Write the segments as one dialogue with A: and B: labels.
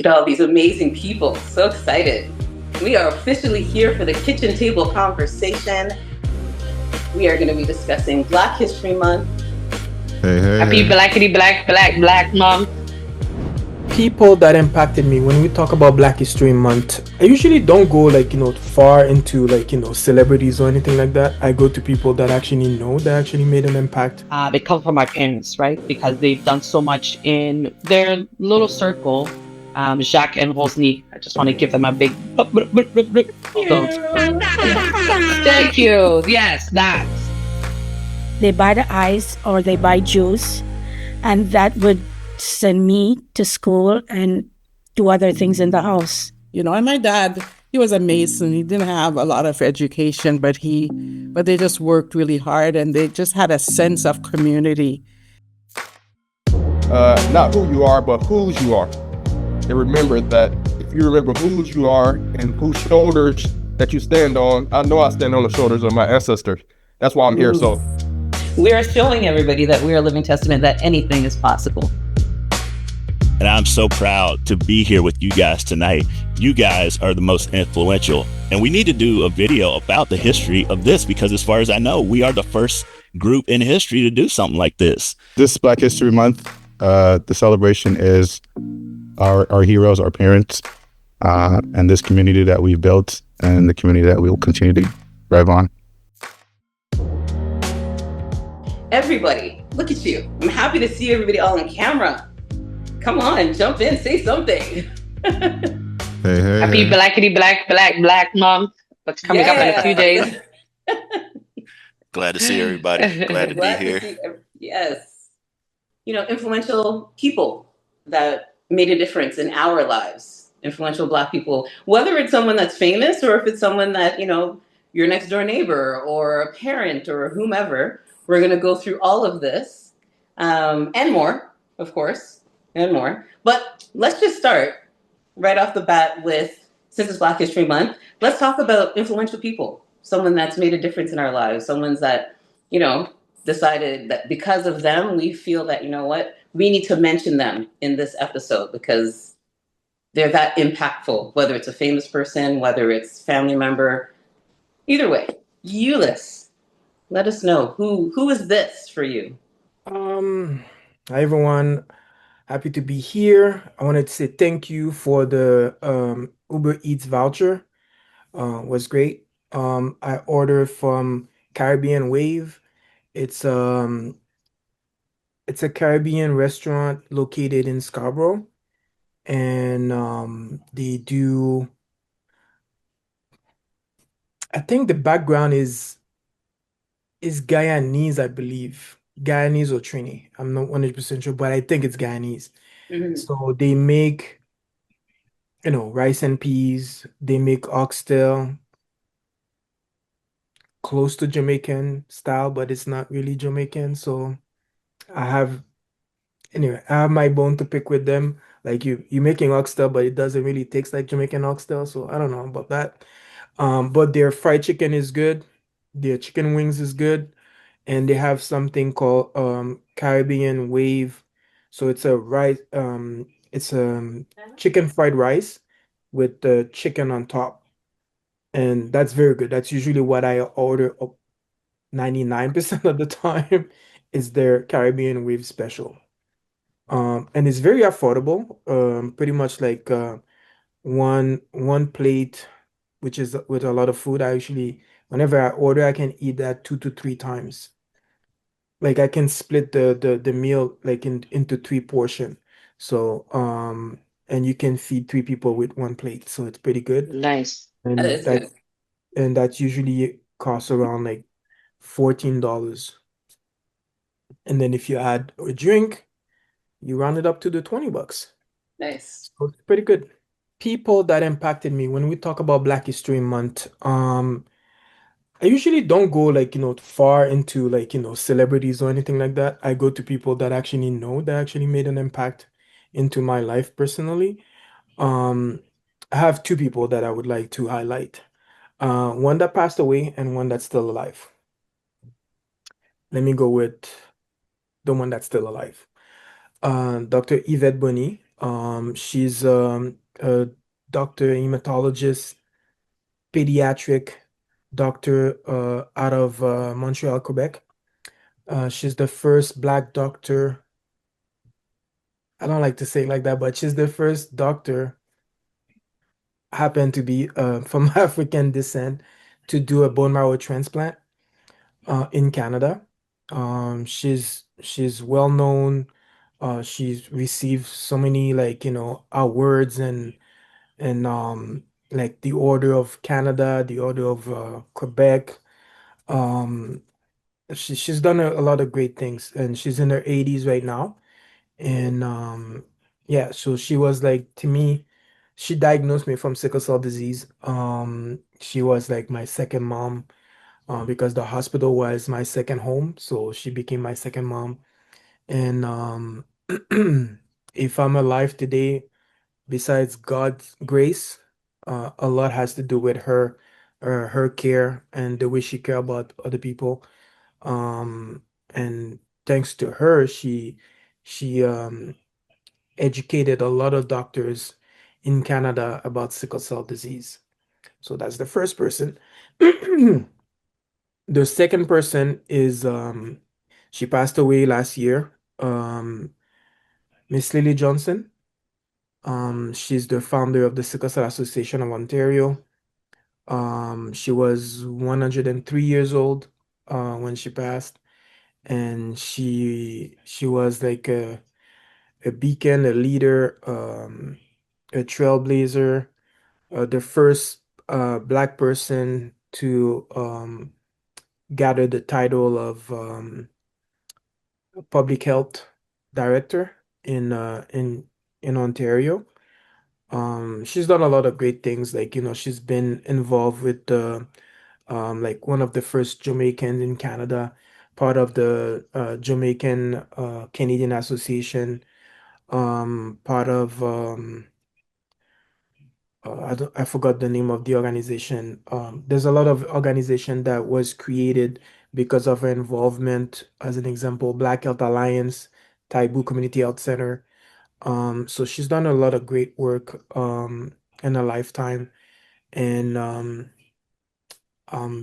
A: at all these amazing people. So excited. We are officially here for the kitchen table conversation. We are going to be discussing Black History Month.
B: Hey, hey,
C: Happy
B: hey.
C: blackity black month.
D: People that impacted me when we talk about Black History Month, I usually don't go far into celebrities or anything like that. I go to people that actually made an impact.
C: It comes from my parents, right? Because they've done so much in their little circle. Jacques and Rosny. I just want to give them a big. So, thank you. Yes, that.
E: They buy the ice or they buy juice, and that would send me to school and do other things in the house.
F: And my dad, he was a mason. He didn't have a lot of education, but they just worked really hard, and they just had a sense of community.
G: Not who you are, but whose you are. And remember that if you remember whose you are and whose shoulders that you stand on, I know I stand on the shoulders of my ancestors. That's why I'm here. So
A: we are showing everybody that we are a living testament that anything is possible.
H: And I'm so proud to be here with you guys tonight. You guys are the most influential. And we need to do a video about the history of this because as far as I know, we are the first group in history to do something like this.
B: This Black History Month, the celebration is our heroes, our parents, and this community that we've built and the community that we will continue to drive on.
A: Everybody, look at you. I'm happy to see everybody all on camera. Come on, jump in, say something.
B: Hey, hey,
C: Happy
B: hey.
C: blackity black month. What's coming up in a few days?
H: Glad to see everybody. Glad to be here.
A: Yes. Influential people that made a difference in our lives. Influential Black people, whether it's someone that's famous or if it's someone that, your next door neighbor or a parent or whomever. We're going to go through all of this and more, of course, and more. But let's just start right off the bat with, since it's Black History Month, let's talk about influential people. Someone that's made a difference in our lives. Someone that, decided that because of them, we feel that, we need to mention them in this episode because they're that impactful, whether it's a famous person, whether it's family member, either way. Euless. Let us know who is this for you?
D: Hi everyone, happy to be here. I wanted to say thank you for the Uber Eats voucher. Was great. I ordered from Caribbean Wave. It's a Caribbean restaurant located in Scarborough, and they do. I think the background is Guyanese, I believe. Guyanese or Trini. I'm not 100% sure, but I think it's Guyanese.
A: Mm-hmm.
D: So they make, rice and peas. They make oxtail, close to Jamaican style, but it's not really Jamaican. So I have, I have my bone to pick with them. Like you making oxtail, but it doesn't really taste like Jamaican oxtail. So I don't know about that. But their fried chicken is good. Their chicken wings is good. And they have something called Caribbean Wave. So it's a rice, it's chicken fried rice with the chicken on top. And that's very good. That's usually what I order 99% of the time is their Caribbean Wave special. And it's very affordable. Pretty much like one plate, which is with a lot of food. I usually, whenever I order, I can eat that 2 to 3 times. Like I can split the meal like into 3 portion. So and you can feed 3 people with one plate. So it's pretty good.
C: Nice.
D: And
A: That is good.
D: that's usually costs around like $14. And then if you add a drink, you round it up to the $20.
A: Nice.
D: So it's pretty good. People that impacted me when we talk about Black History Month, I usually don't go far into celebrities or anything like that. I go to people that actually made an impact into my life personally. Um, I have 2 people that I would like to highlight. One that passed away and one that's still alive. Let me go with the one that's still alive. Dr. Yvette Bonny. She's a doctor, hematologist, pediatric doctor out of Montreal, Quebec. She's the first Black doctor. I don't like to say it like that, but she's the first doctor, happened to be from African descent, to do a bone marrow transplant in Canada. She's well known. She's received so many, like, awards, and like the Order of Canada, the Order of Quebec. Um, she's done a lot of great things, and she's in her 80s right now. And yeah, so she was like, to me, she diagnosed me from sickle cell disease. She was like my second mom, because the hospital was my second home, so she became my second mom. And if I'm alive today, besides God's grace, a lot has to do with her, her care and the way she care about other people. And thanks to her, she educated a lot of doctors in Canada about sickle cell disease. So that's the first person. The second person is she passed away last year. Miss Lily Johnson. She's the founder of the Sickle Cell Association of Ontario. She was 103 years old when she passed, and she was like a beacon, a leader, a trailblazer, the first Black person to gather the title of public health director in Ontario. She's done a lot of great things. Like, she's been involved with the like one of the first Jamaicans in Canada, part of the Jamaican Canadian Association, part of I forgot the name of the organization. There's a lot of organization that was created because of her involvement. As an example, Black Health Alliance, Taibu Community Health Center. So she's done a lot of great work in her lifetime, and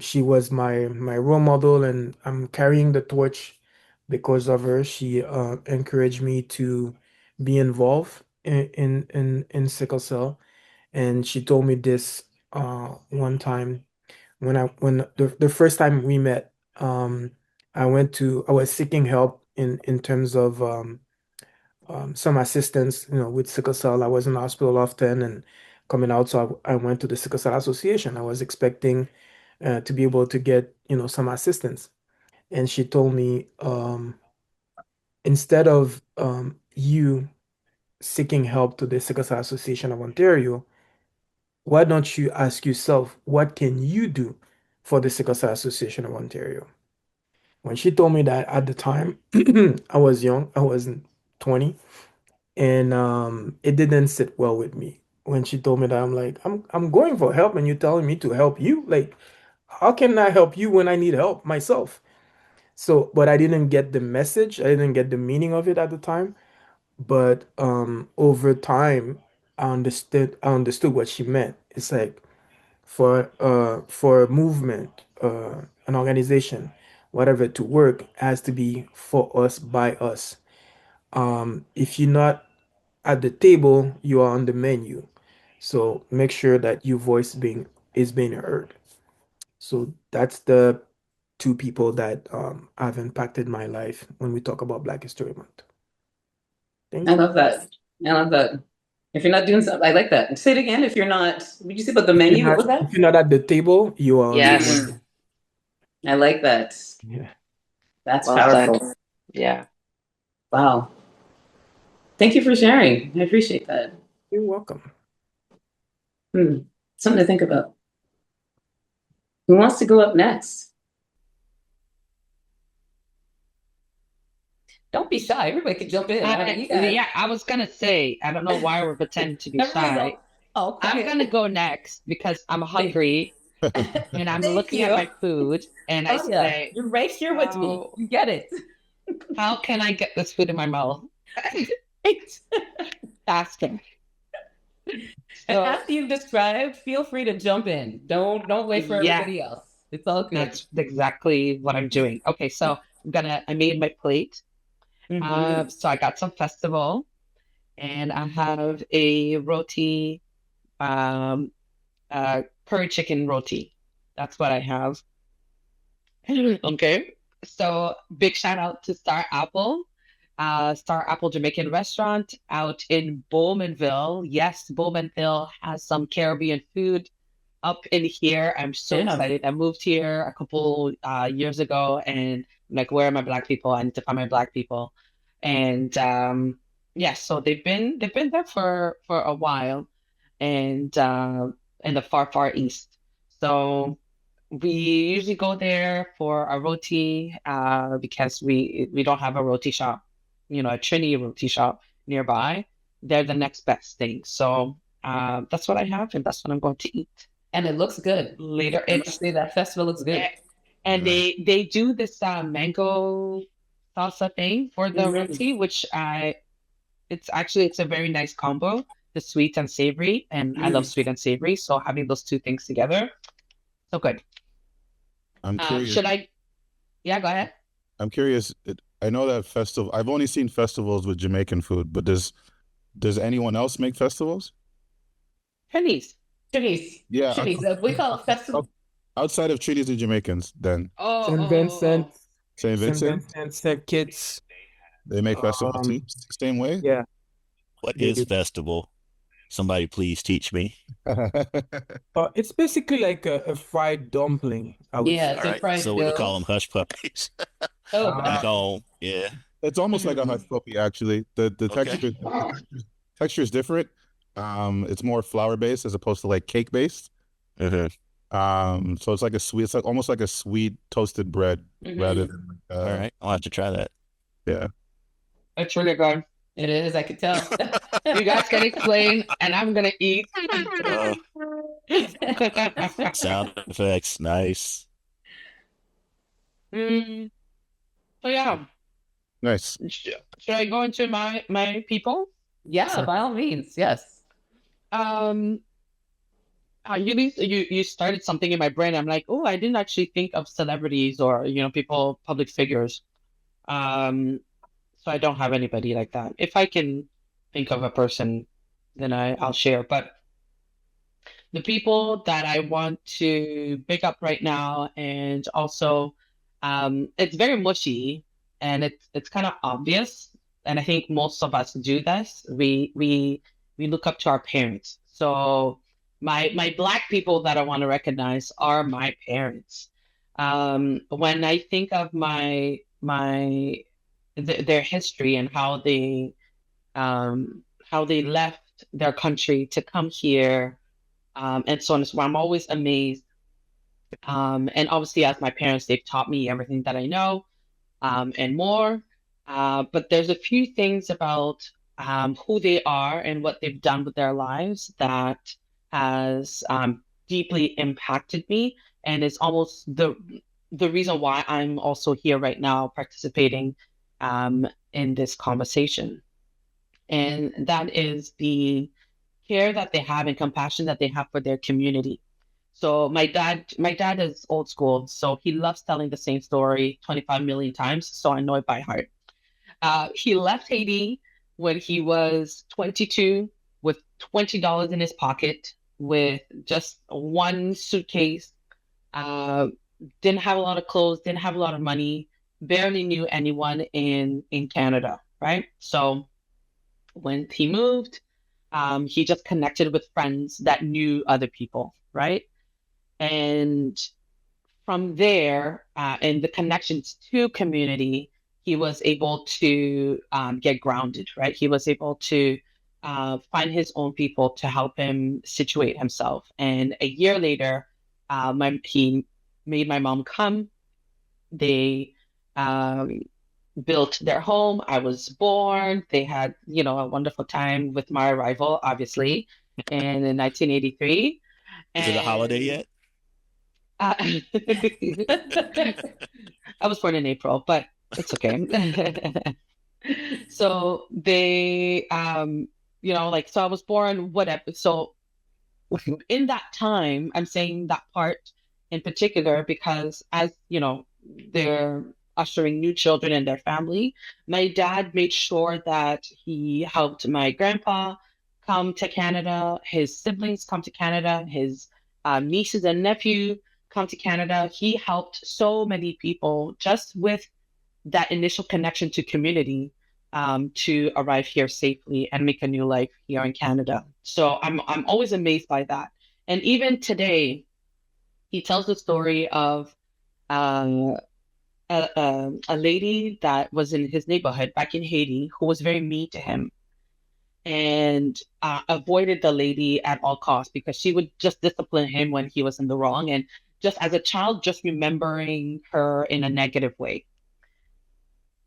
D: she was my role model, and I'm carrying the torch because of her. She encouraged me to be involved in sickle cell, and she told me this one time when the first time we met. I was seeking help in terms of some assistance, with sickle cell. I was in the hospital often and coming out, so I went to the Sickle Cell Association. I was expecting to be able to get, some assistance. And she told me, instead of you seeking help to the Sickle Cell Association of Ontario, why don't you ask yourself, what can you do for the Sickle Cell Association of Ontario? When she told me that at the time, I was young, I was 20. And it didn't sit well with me when she told me that. I'm like, I'm going for help, and you're telling me to help you. Like, how can I help you when I need help myself? So, but I didn't get the message. I didn't get the meaning of it at the time. But over time, I understood what she meant. It's like, for a movement, an organization, whatever, to work, has to be for us, by us. If you're not at the table, you are on the menu. So make sure that your voice is being heard. So that's the two people that have impacted my life when we talk about Black History Month.
A: I
D: Thank you.
A: love that. I love that. If you're not doing something, I like that. Say it again. If you're not, what did you say about the
D: If you're
A: menu? What
D: not
A: was that?
D: if you're not at the table, you are on the
C: Yes.
D: menu.
A: I like that.
D: Yeah.
A: That's
C: Well said.
A: powerful.
C: Yeah.
A: Wow. Thank you for sharing. I appreciate that.
D: You're welcome.
A: Something to think about. Who wants to go up next? Don't be shy. Everybody can jump in.
C: Yeah, I was gonna say, I don't know why we're pretending to be shy.
A: Oh,
C: I'm gonna go next because I'm hungry and I'm looking at my food and I say,
A: you're right here with me.
C: "How-
A: You get it.
C: how can I get this food in my mouth?" Asking.
A: And
C: So
A: after you've described, feel free to jump in. Don't wait for
C: yeah,
A: everybody else. It's all good.
C: that's exactly what I'm doing. Okay, so I made my plate. So I got some festival, and I have a roti, curry chicken roti. That's what I have. Okay. So big shout out to Star Apple Jamaican restaurant out in Bowmanville. Yes, Bowmanville has some Caribbean food up in here. I'm so
A: Yeah.
C: excited. I moved here a couple years ago, and I'm like, where are my black people? I need to find my black people. And yeah, so they've been there for a while, and in the far east. So we usually go there for a roti because we don't have a roti shop, a Trini roti shop nearby. They're the next best thing. So that's what I have, and that's what I'm going to eat
A: And it looks good.
C: later.
A: I must say that festival looks good.
C: And they do this mango salsa thing for the roti, which it's a very nice combo, the sweet and savory, and I love sweet and savory. So having those two things together, so good.
B: I'm curious.
C: Should I? Yeah, go ahead.
B: I'm curious. I know that festival. I've only seen festivals with Jamaican food, but does anyone else make festivals?
C: Pennies.
A: Chili's.
B: Yeah.
A: Chili's. We call it festival.
B: Outside of Trinidad and Jamaicans, then
D: St. Vincent,
B: St. Vincent,
D: St. Kitts.
B: they make festivals too, same way.
D: Yeah.
H: What is festival? Somebody please teach me.
D: It's basically like a fried dumpling. I would
A: Yeah,
D: say.
A: it's
H: All
A: a
H: right,
A: fried
H: so we
A: dough.
H: call them hush puppies.
A: Oh,
H: Back home, yeah.
B: It's almost like a hush puppy, actually. The
H: Okay.
B: texture is different. It's more flour based as opposed to like cake based. So it's like it's like almost like a sweet toasted bread rather than
H: All right, I'll have to try that.
B: yeah.
C: It's really good.
A: it is. I could tell.
C: You guys can explain, and I'm gonna eat.
H: Sound effects, nice.
C: So yeah,
B: Nice.
C: should I go into my people?
A: Yeah, by all means. Yes.
C: You started something in my brain. I'm like, oh, I didn't actually think of celebrities or people, public figures. So I don't have anybody like that. If I can think of a person, then I'll share. But the people that I want to pick up right now, and also, it's very mushy, and it's kind of obvious. And I think most of us do this. We look up to our parents. So my black people that I want to recognize are my parents. When I think of their history and how they left their country to come here, and so on and so on, I'm always amazed. And obviously, as my parents, they've taught me everything that I know, and more. But there's a few things about who they are and what they've done with their lives that has deeply impacted me, and it's almost the reason why I'm also here right now participating in this conversation. And that is the care that they have and compassion that they have for their community. So my dad is old school, so he loves telling the same story 25 million times, so I know it by heart. He left Haiti when he was 22 with $20 in his pocket, with just one suitcase, didn't have a lot of clothes, didn't have a lot of money, barely knew anyone in Canada, right? So when he moved, he just connected with friends that knew other people, right? And from there, and the connections to community, he was able to get grounded, right? He was able to find his own people to help him situate himself. And a year later, he made my mom come. They built their home. I was born. They had, a wonderful time with my arrival, obviously, and in 1983.
H: Is it a holiday yet?
C: I was born in April, but it's okay. So they, like, so I was born, whatever. So in that time, I'm saying that part in particular because as they're ushering new children in their family, my dad made sure that he helped my grandpa come to Canada, his siblings come to Canada, his nieces and nephew come to Canada. He helped so many people just with that initial connection to community, to arrive here safely and make a new life here in Canada. So I'm always amazed by that. And even today, he tells the story of uh, a lady that was in his neighborhood back in Haiti who was very mean to him and avoided the lady at all costs because she would just discipline him when he was in the wrong. And just as a child, just remembering her in a negative way.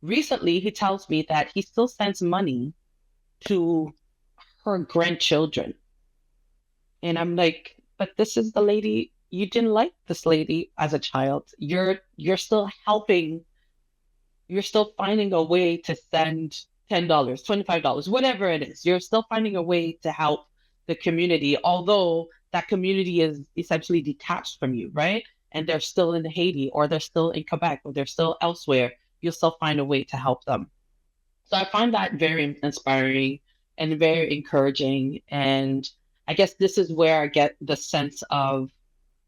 C: Recently, he tells me that he still sends money to her grandchildren. And I'm like, but this is the lady, you didn't like this lady as a child. You're still helping, you're still finding a way to send $10, $25, whatever it is. You're still finding a way to help the community, although that community is essentially detached from you, right? And they're still in Haiti or they're still in Quebec or they're still elsewhere. You'll still find a way to help them. So I find that very inspiring and very encouraging. And I guess this is where I get the sense of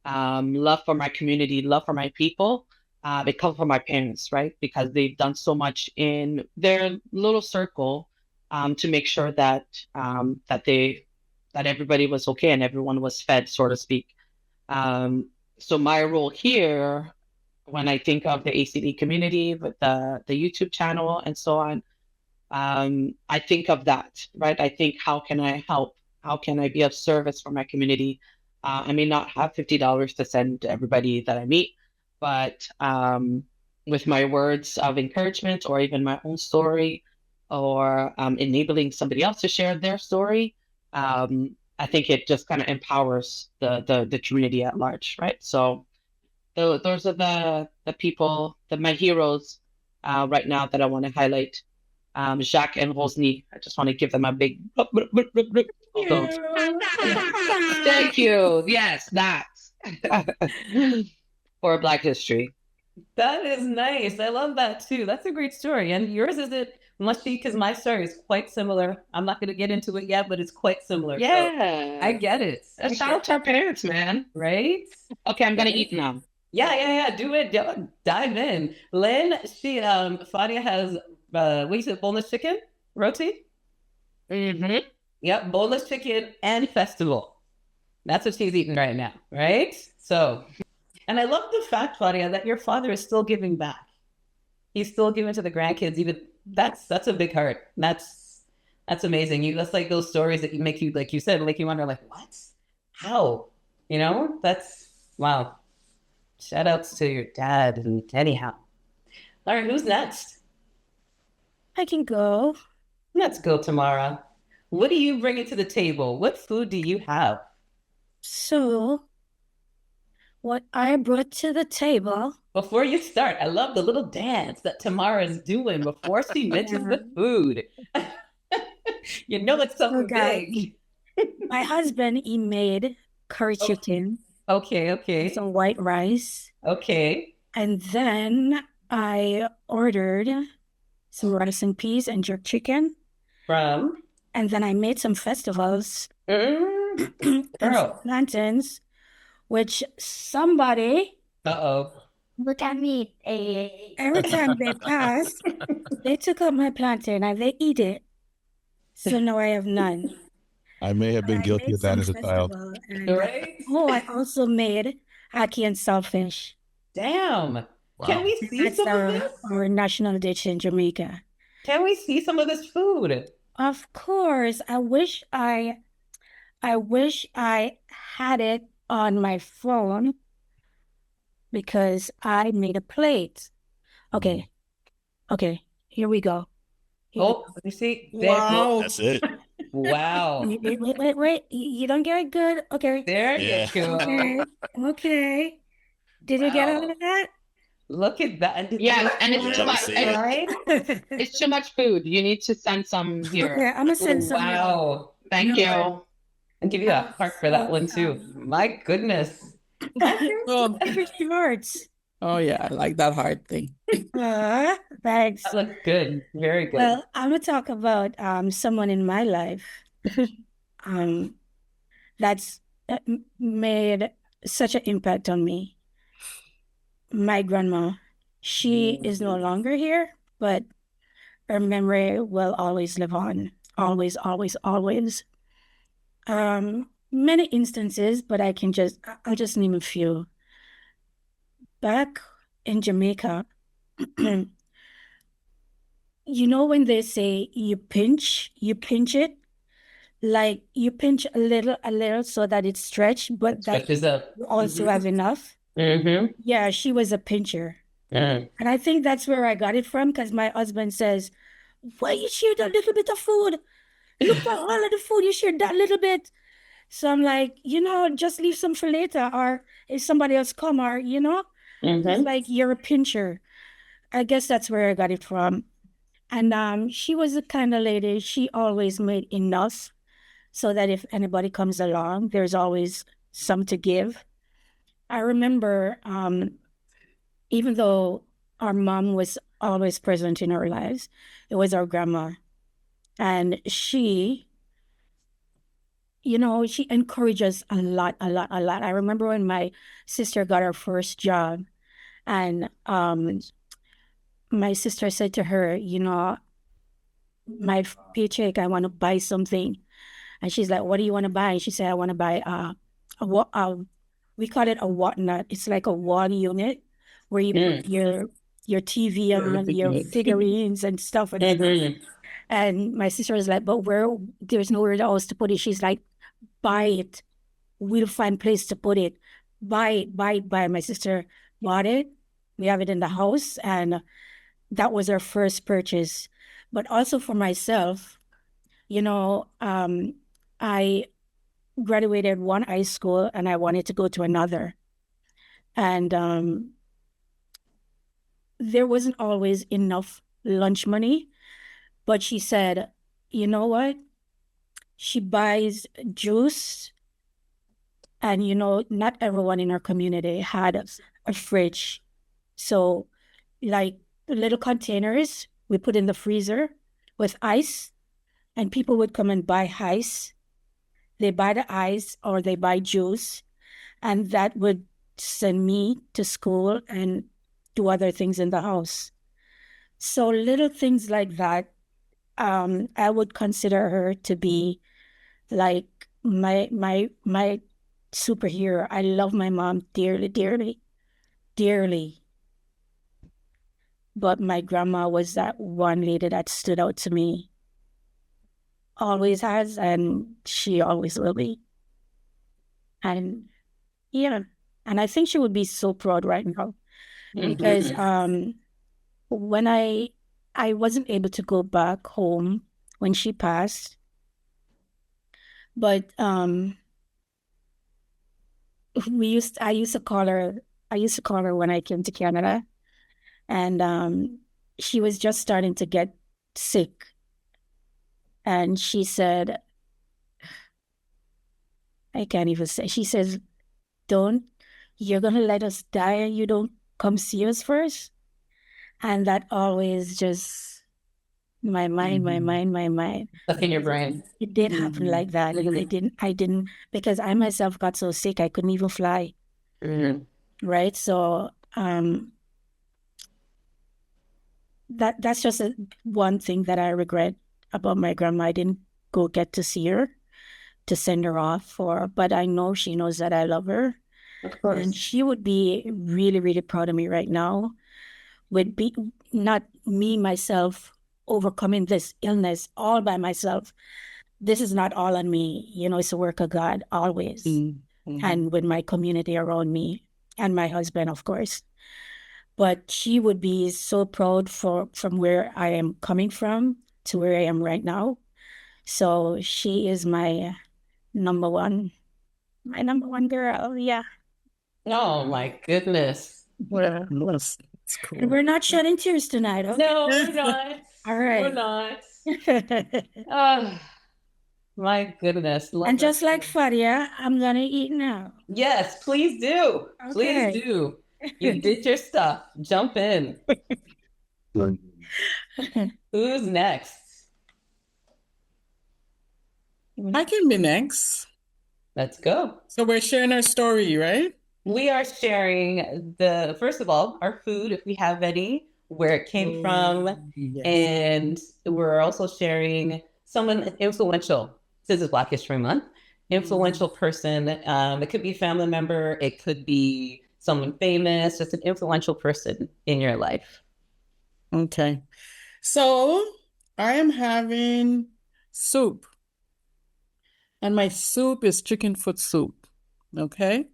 C: love for my community, love for my people. It comes from my parents, right? Because they've done so much in their little circle to make sure that that everybody was okay and everyone was fed, so to speak. So my role here, when I think of the ACD community with the YouTube channel and so on, I think of that, right? I think, how can I help? How can I be of service for my community? I may not have $50 to send to everybody that I meet, but with my words of encouragement or even my own story or enabling somebody else to share their story, I think it just kind of empowers the community at large, right? So those are the people, my heroes right now that I want to highlight. Jacques and Rosny. I just want to give them a big thank you. Yes, that's for Black History.
A: That is nice. I love that too. That's a great story. And yours isn't much because my story is quite similar. I'm not going to get into it yet, but it's quite similar.
C: Yeah.
A: So I get it.
C: Shout out to our parents, man.
A: Right?
C: Okay, I'm going to eat now.
A: Yeah. Do it. Dive in. Lynn, Fadia has, what you said, boneless chicken? Roti?
C: Mm-hmm.
A: Yep, boneless chicken and festival. That's what she's eating right now, right? So, and I love the fact, Claudia, that your father is still giving back. He's still giving to the grandkids. Even that's a big heart. That's amazing. That's like those stories that make you, like you said, like you wonder, like, what? How? That's wow. Shout outs to your dad. And anyhow, all right, who's next?
E: I can go.
A: Let's go, Tamara. What are you bringing to the table? What food do you have?
E: So, what I brought to the table.
A: Before you start, I love the little dance that Tamara is doing before she mentions the food. It's something big.
E: My husband, he made curry chicken.
A: Okay.
E: Some white rice.
A: Okay.
E: And then I ordered some rice and peas and jerk chicken.
A: From?
E: And then I made some festivals.
A: Girl.
E: And plantains, which somebody...
A: Uh-oh.
E: Look at me. Every time they pass, they took up my plantain and they eat it. So now I have none.
B: I may have been guilty of that as a child.
A: Right?
E: I also made ackee and saltfish.
A: Damn. Wow. Can we see
E: That's
A: some of this?
E: Our national dish in Jamaica.
A: Can we see some of this food?
E: Of course. I wish I had it on my phone because I made a plate. Okay. Here we go.
A: You see?
F: Wow.
H: That's it.
A: Wow.
E: Wait. You don't get it good? Okay.
A: There you go.
E: Okay. Did you get all of that?
A: Look at that.
C: Yeah, and it's too
H: Let me
C: much.
H: see it.
A: Right?
C: It's too much food. You need to send some here.
E: Yeah, I'm gonna send some.
A: Wow.
C: Thank you.
A: I'll give you a heart for that one too. My goodness.
F: Oh,
E: Extra shorts.
F: oh yeah, I like that hard thing.
E: Thanks.
A: That looks good. Very good.
E: Well, I'm gonna talk about someone in my life um that's made such an impact on me. My grandma. She is no longer here, but her memory will always live on. Always, always, always. Many instances, but I'll just name a few. Back in Jamaica, you know when they say you pinch it, like you pinch a little so that it's stretched, but that
A: Stretches up.
E: you also have enough.
A: Mm-hmm.
E: Yeah, she was a pincher.
A: Mm.
E: And I think that's where I got it from because my husband says, why you share that little bit of food? Look at all of the food, you shared that little bit. So I'm like, just leave some for later, or if somebody else come, or it's like you're a pincher. I guess that's where I got it from. And she was the kind of lady, she always made enough so that if anybody comes along, there's always some to give. I remember, even though our mom was always present in our lives, it was our grandma. And she encouraged us a lot, a lot, a lot. I remember when my sister got her first job, and my sister said to her, my paycheck, I want to buy something. And she's like, what do you want to buy? And she said, I want to buy we call it a whatnot. It's like a wall unit where you put your TV and your figurines and stuff. And my sister was like, but there's nowhere else to put it. She's like, buy it. We'll find place to put it. Buy it, buy it, buy it. My sister bought it. We have it in the house. And that was our first purchase. But also for myself, I graduated one high school and I wanted to go to another. And there wasn't always enough lunch money. But she said, you know what? She buys juice. And, not everyone in our community had a fridge. So, like little containers we put in the freezer with ice, and people would come and buy ice. They buy the ice or they buy juice, and that would send me to school and do other things in the house. So little things like that, I would consider her to be like my superhero. I love my mom dearly, dearly, dearly. But my grandma was that one lady that stood out to me. Always has, and she always will be. And yeah, and I think she would be so proud right now because when I wasn't able to go back home when she passed, but I used to call her when I came to Canada, and she was just starting to get sick, and she said, I can't even say, she says, you're gonna let us die and you don't come see us first? And that always just my mind,
A: Stuck in your brain.
E: it did happen like that. I didn't, because I myself got so sick I couldn't even fly. Right. So that's just one thing that I regret about my grandma. I didn't go get to see her to send her off for, but I know she knows that I love her.
A: Of course.
E: And she would be really, really proud of me right now. Would be not me, myself, overcoming this illness all by myself. This is not all on me. It's a work of God always. And with my community around me and my husband, of course. But she would be so proud from where I am coming from to where I am right now. So she is my number one girl. Yeah.
A: Oh my goodness.
F: Well, It's cool.
E: And we're not shedding tears tonight, okay?
A: No, we're not.
E: All right.
A: We're not. Oh, my goodness.
E: And just like Fadia, I'm gonna eat now.
A: Yes, please do.
E: Okay.
A: Please do. You did your stuff. Jump in. Who's next?
F: I can be next.
A: Let's go.
F: So we're sharing our story, right?
A: We are sharing first of all, our food, if we have any, where it came from,
F: Yes.
A: and we're also sharing someone influential. This is Black History Month. Influential person. It could be a family member. It could be someone famous, just an influential person in your life.
F: Okay. So I am having soup. And my soup is chicken foot soup. Okay.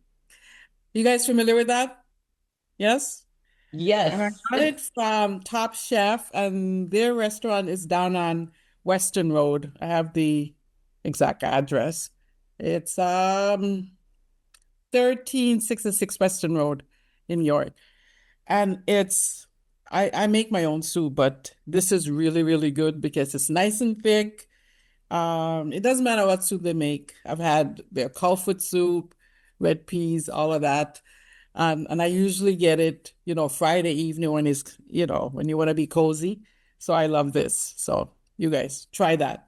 F: You guys familiar with that? Yes? And I
A: Yes.
F: got it from Top Chef, and their restaurant is down on Western Road. I have the exact address. It's 1366 Western Road in York. And I make my own soup, but this is really, really good because it's nice and thick. It doesn't matter what soup they make. I've had their cold soup, red peas, all of that. And I usually get it, Friday evening when when you want to be cozy. So I love this. So you guys try that.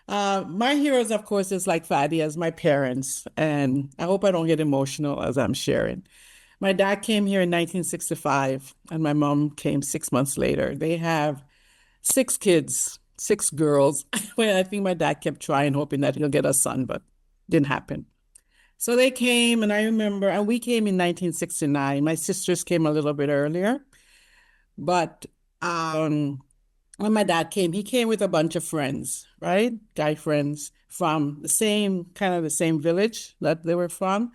F: My heroes, of course, is like Fadi, as my parents. And I hope I don't get emotional as I'm sharing. My dad came here in 1965 and my mom came 6 months later. They have 6 kids, 6 girls. Well, I think my dad kept trying, hoping that he'll get a son, but didn't happen. So they came, and I remember, and we came in 1969. My sisters came a little bit earlier. But when my dad came, he came with a bunch of friends, right? Guy friends from the same village that they were from.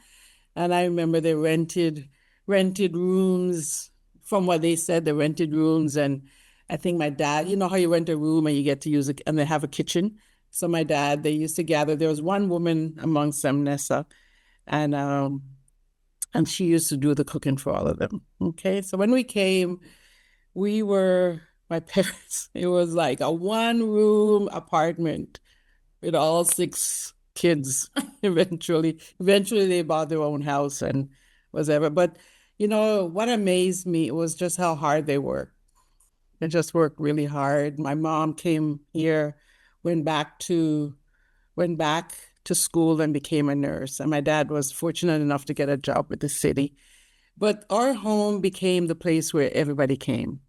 F: And I remember they rented rooms. From what they said, they rented rooms, and I think my dad, you know how you rent a room and you get to use it, and they have a kitchen. So my dad, they used to gather. There was one woman amongst them, Nessa, and she used to do the cooking for all of them. Okay, so when we came, my parents. It was like a 1-room apartment with all 6 kids. Eventually they bought their own house and whatever. But what amazed me was just how hard they worked. They just worked really hard. My mom came here, went back to school and became a nurse. And my dad was fortunate enough to get a job with the city. But our home became the place where everybody came.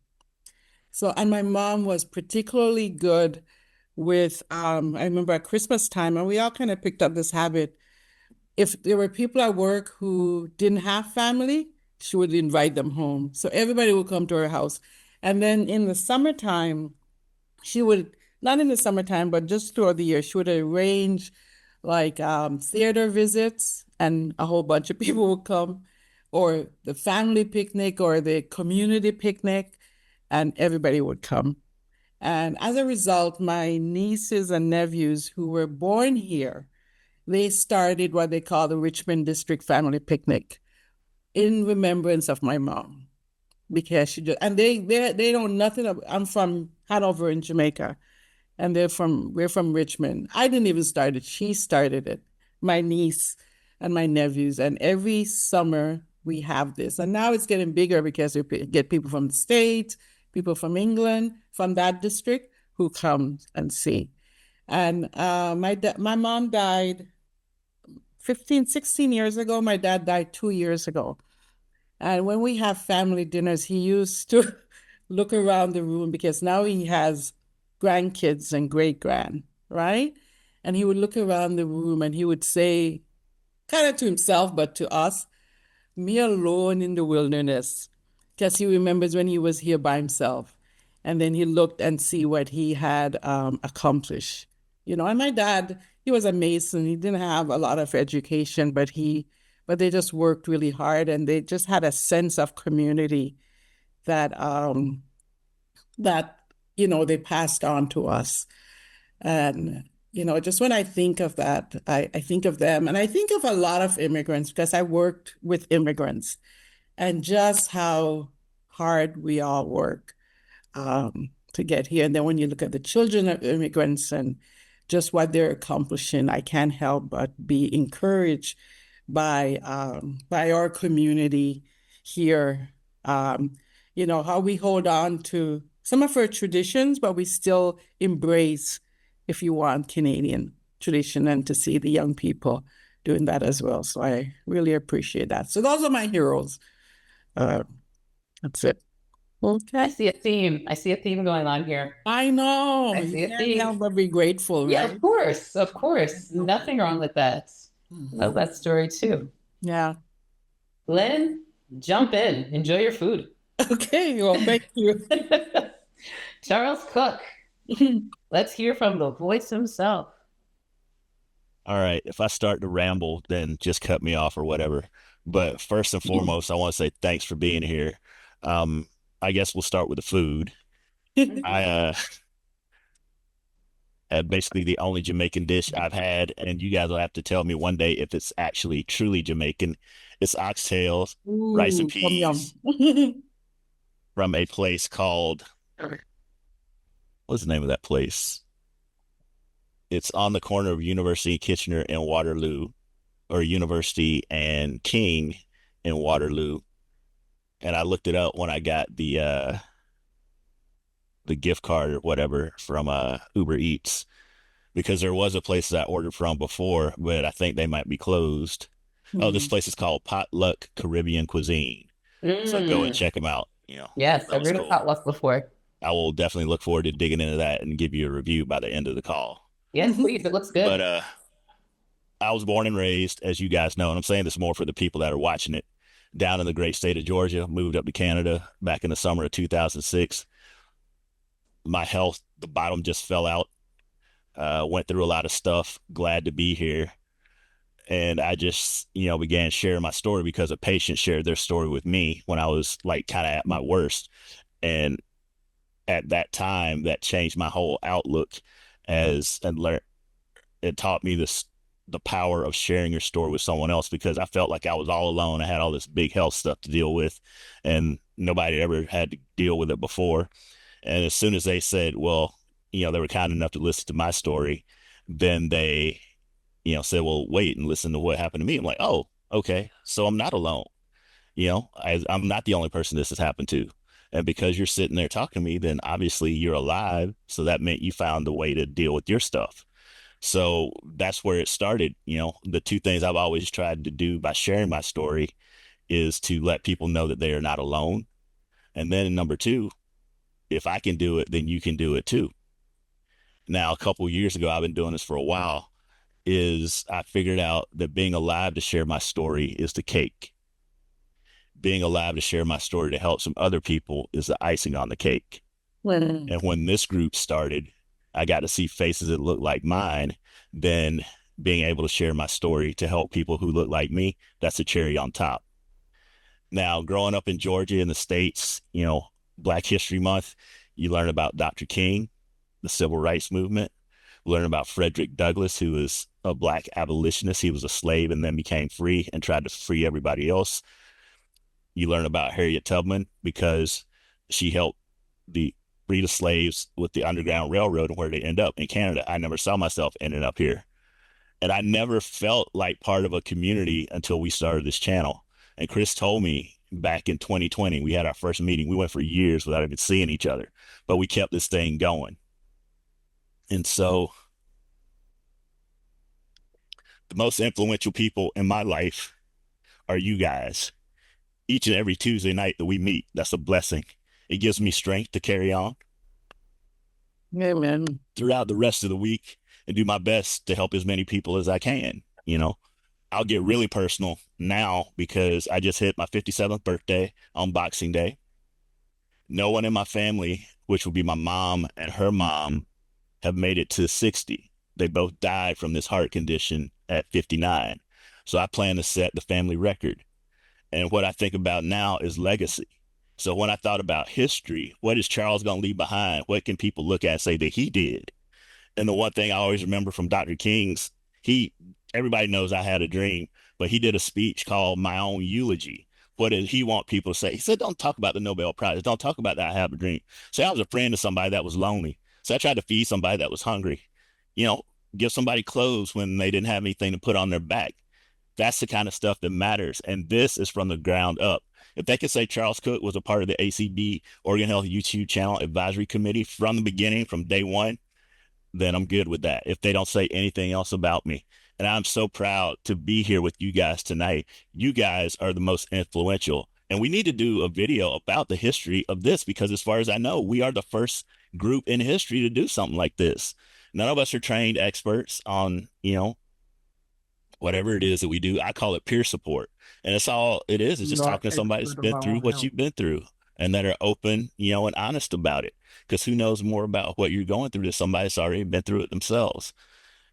F: So, and my mom was particularly good with, I remember at Christmas time, and we all kind of picked up this habit. If there were people at work who didn't have family, she would invite them home. So everybody would come to her house. And then in the summertime, not in the summertime, but just throughout the year, she would arrange like theater visits, and a whole bunch of people would come, or the family picnic or the community picnic, and everybody would come. And as a result, my nieces and nephews who were born here, they started what they call the Richmond District Family Picnic in remembrance of my mom. Because she just, and they know nothing of, I'm from Hanover in Jamaica, and we're from Richmond. I didn't even start it. She started it, my niece and my nephews. And every summer we have this. And now it's getting bigger because we get people from the States, people from England, from that district who come and see. And my mom died 16 years ago. My dad died 2 years ago. And when we have family dinners, he used to look around the room because now he has grandkids and great-grand, right? And he would look around the room and he would say, kind of to himself, but to us, me alone in the wilderness, because he remembers when he was here by himself. And then he looked and see what he had accomplished. And my dad, he was a Mason. He didn't have a lot of education, but they just worked really hard, and they just had a sense of community that they passed on to us. And just when I think of that, I think of them, and I think of a lot of immigrants because I worked with immigrants, and just how hard we all work to get here. And then when you look at the children of immigrants and just what they're accomplishing, I can't help but be encouraged by our community here. How we hold on to some of our traditions, but we still embrace, if you want, Canadian tradition, and to see the young people doing that as well. So I really appreciate that. So those are my heroes. That's it.
C: I
F: Okay.
C: see a theme. I see a theme going on here.
F: I know.
C: I see
F: You
C: a
F: can't
C: theme.
F: help but be grateful,
C: Yeah,
F: right?
C: of course. Of course. Nothing wrong with that. Love that story too.
F: Yeah.
C: Lynn, jump in. Enjoy your food.
F: Okay. Well, thank you.
C: Charles Cook, let's hear from the voice himself.
H: All right. If I start to ramble, then just cut me off or whatever. But first and foremost, I want to say thanks for being here. I guess we'll start with the food. I had basically the only Jamaican dish I've had, and you guys will have to tell me one day if it's actually truly Jamaican. It's oxtails, rice and
F: Ooh, yum,
H: peas
F: yum.
H: from a place called, what's the name of that place? It's on the corner of University and Kitchener and Waterloo, or University and King in Waterloo. And I looked it up when I got the gift card or whatever from Uber Eats, because there was a place that I ordered from before, but I think they might be closed. Oh, this place is called Potluck Caribbean Cuisine. So go and check them out.
C: Yes,
H: that
C: I've
H: was
C: heard
H: cool.
C: of potluck before.
H: I will definitely look forward to digging into that and give you a review by the end of the call.
C: Yes, please. It looks good.
H: But I was born and raised, as you guys know, and I'm saying this more for the people that are watching it, down in the great state of Georgia. Moved up to Canada back in the summer of 2006. My health, the bottom just fell out. Went through a lot of stuff. Glad to be here. And I just, began sharing my story because a patient shared their story with me when I was like kind of at my worst. And at that time, that changed my whole outlook it taught me the power of sharing your story with someone else, because I felt like I was all alone. I had all this big health stuff to deal with, and nobody ever had to deal with it before. And as soon as they said, well, they were kind enough to listen to my story, then they, said, well, wait and listen to what happened to me. I'm like, oh, okay. So I'm not alone. I'm not the only person this has happened to. And because you're sitting there talking to me, then obviously you're alive. So that meant you found a way to deal with your stuff. So that's where it started. The two things I've always tried to do by sharing my story is to let people know that they are not alone. And then number two, if I can do it, then you can do it too. Now, a couple of years ago, I've been doing this for a while, I figured out that being alive to share my story is the cake. Being alive to share my story to help some other people is the icing on the cake. And when this group started, I got to see faces that look like mine. Then being able to share my story to help people who look like me, that's a cherry on top. Now, growing up in Georgia in the States, Black History Month, you learn about Dr. King, the civil rights movement. You learn about Frederick Douglass, who was a Black abolitionist. He was a slave and then became free and tried to free everybody else. You learn about Harriet Tubman because she helped free the slaves with the Underground Railroad and where they end up in Canada. I never saw myself ending up here. And I never felt like part of a community until we started this channel. And Chris told me back in 2020, we had our first meeting. We went for years without even seeing each other, but we kept this thing going. And so the most influential people in my life are you guys. Each and every Tuesday night that we meet, that's a blessing. It gives me strength to carry on.
F: Amen.
H: Throughout the rest of the week and do my best to help as many people as I can. I'll get really personal now because I just hit my 57th birthday on Boxing Day. No one in my family, which will be my mom and her mom, have made it to 60. They both died from this heart condition at 59. So I plan to set the family record. And what I think about now is legacy. So when I thought about history, what is Charles going to leave behind? What can people look at and say that he did? And the one thing I always remember from Dr. King's, everybody knows I had a dream, but he did a speech called My Own Eulogy, what did he want people to say? He said, don't talk about the Nobel Prize. Don't talk about that I have a dream. Say I was a friend to somebody that was lonely. So I tried to feed somebody that was hungry. You know, give somebody clothes when they didn't have anything to put on their back. That's the kind of stuff that matters. And this is from the ground up. If they could say Charles Cook was a part of the ACB Organ Health YouTube channel advisory committee from the beginning, from day one, then I'm good with that. If they don't say anything else about me. And I'm so proud to be here with you guys tonight. You guys are the most influential. And we need to do a video about the history of this because, as far as I know, we are the first group in history to do something like this. None of us are trained experts on, you know, whatever it is that we do. I call it peer support. And it's all it is just talking to somebody that's been through what you've been through and that are open, you know, and honest about it. Because who knows more about what you're going through than somebody that's already been through it themselves.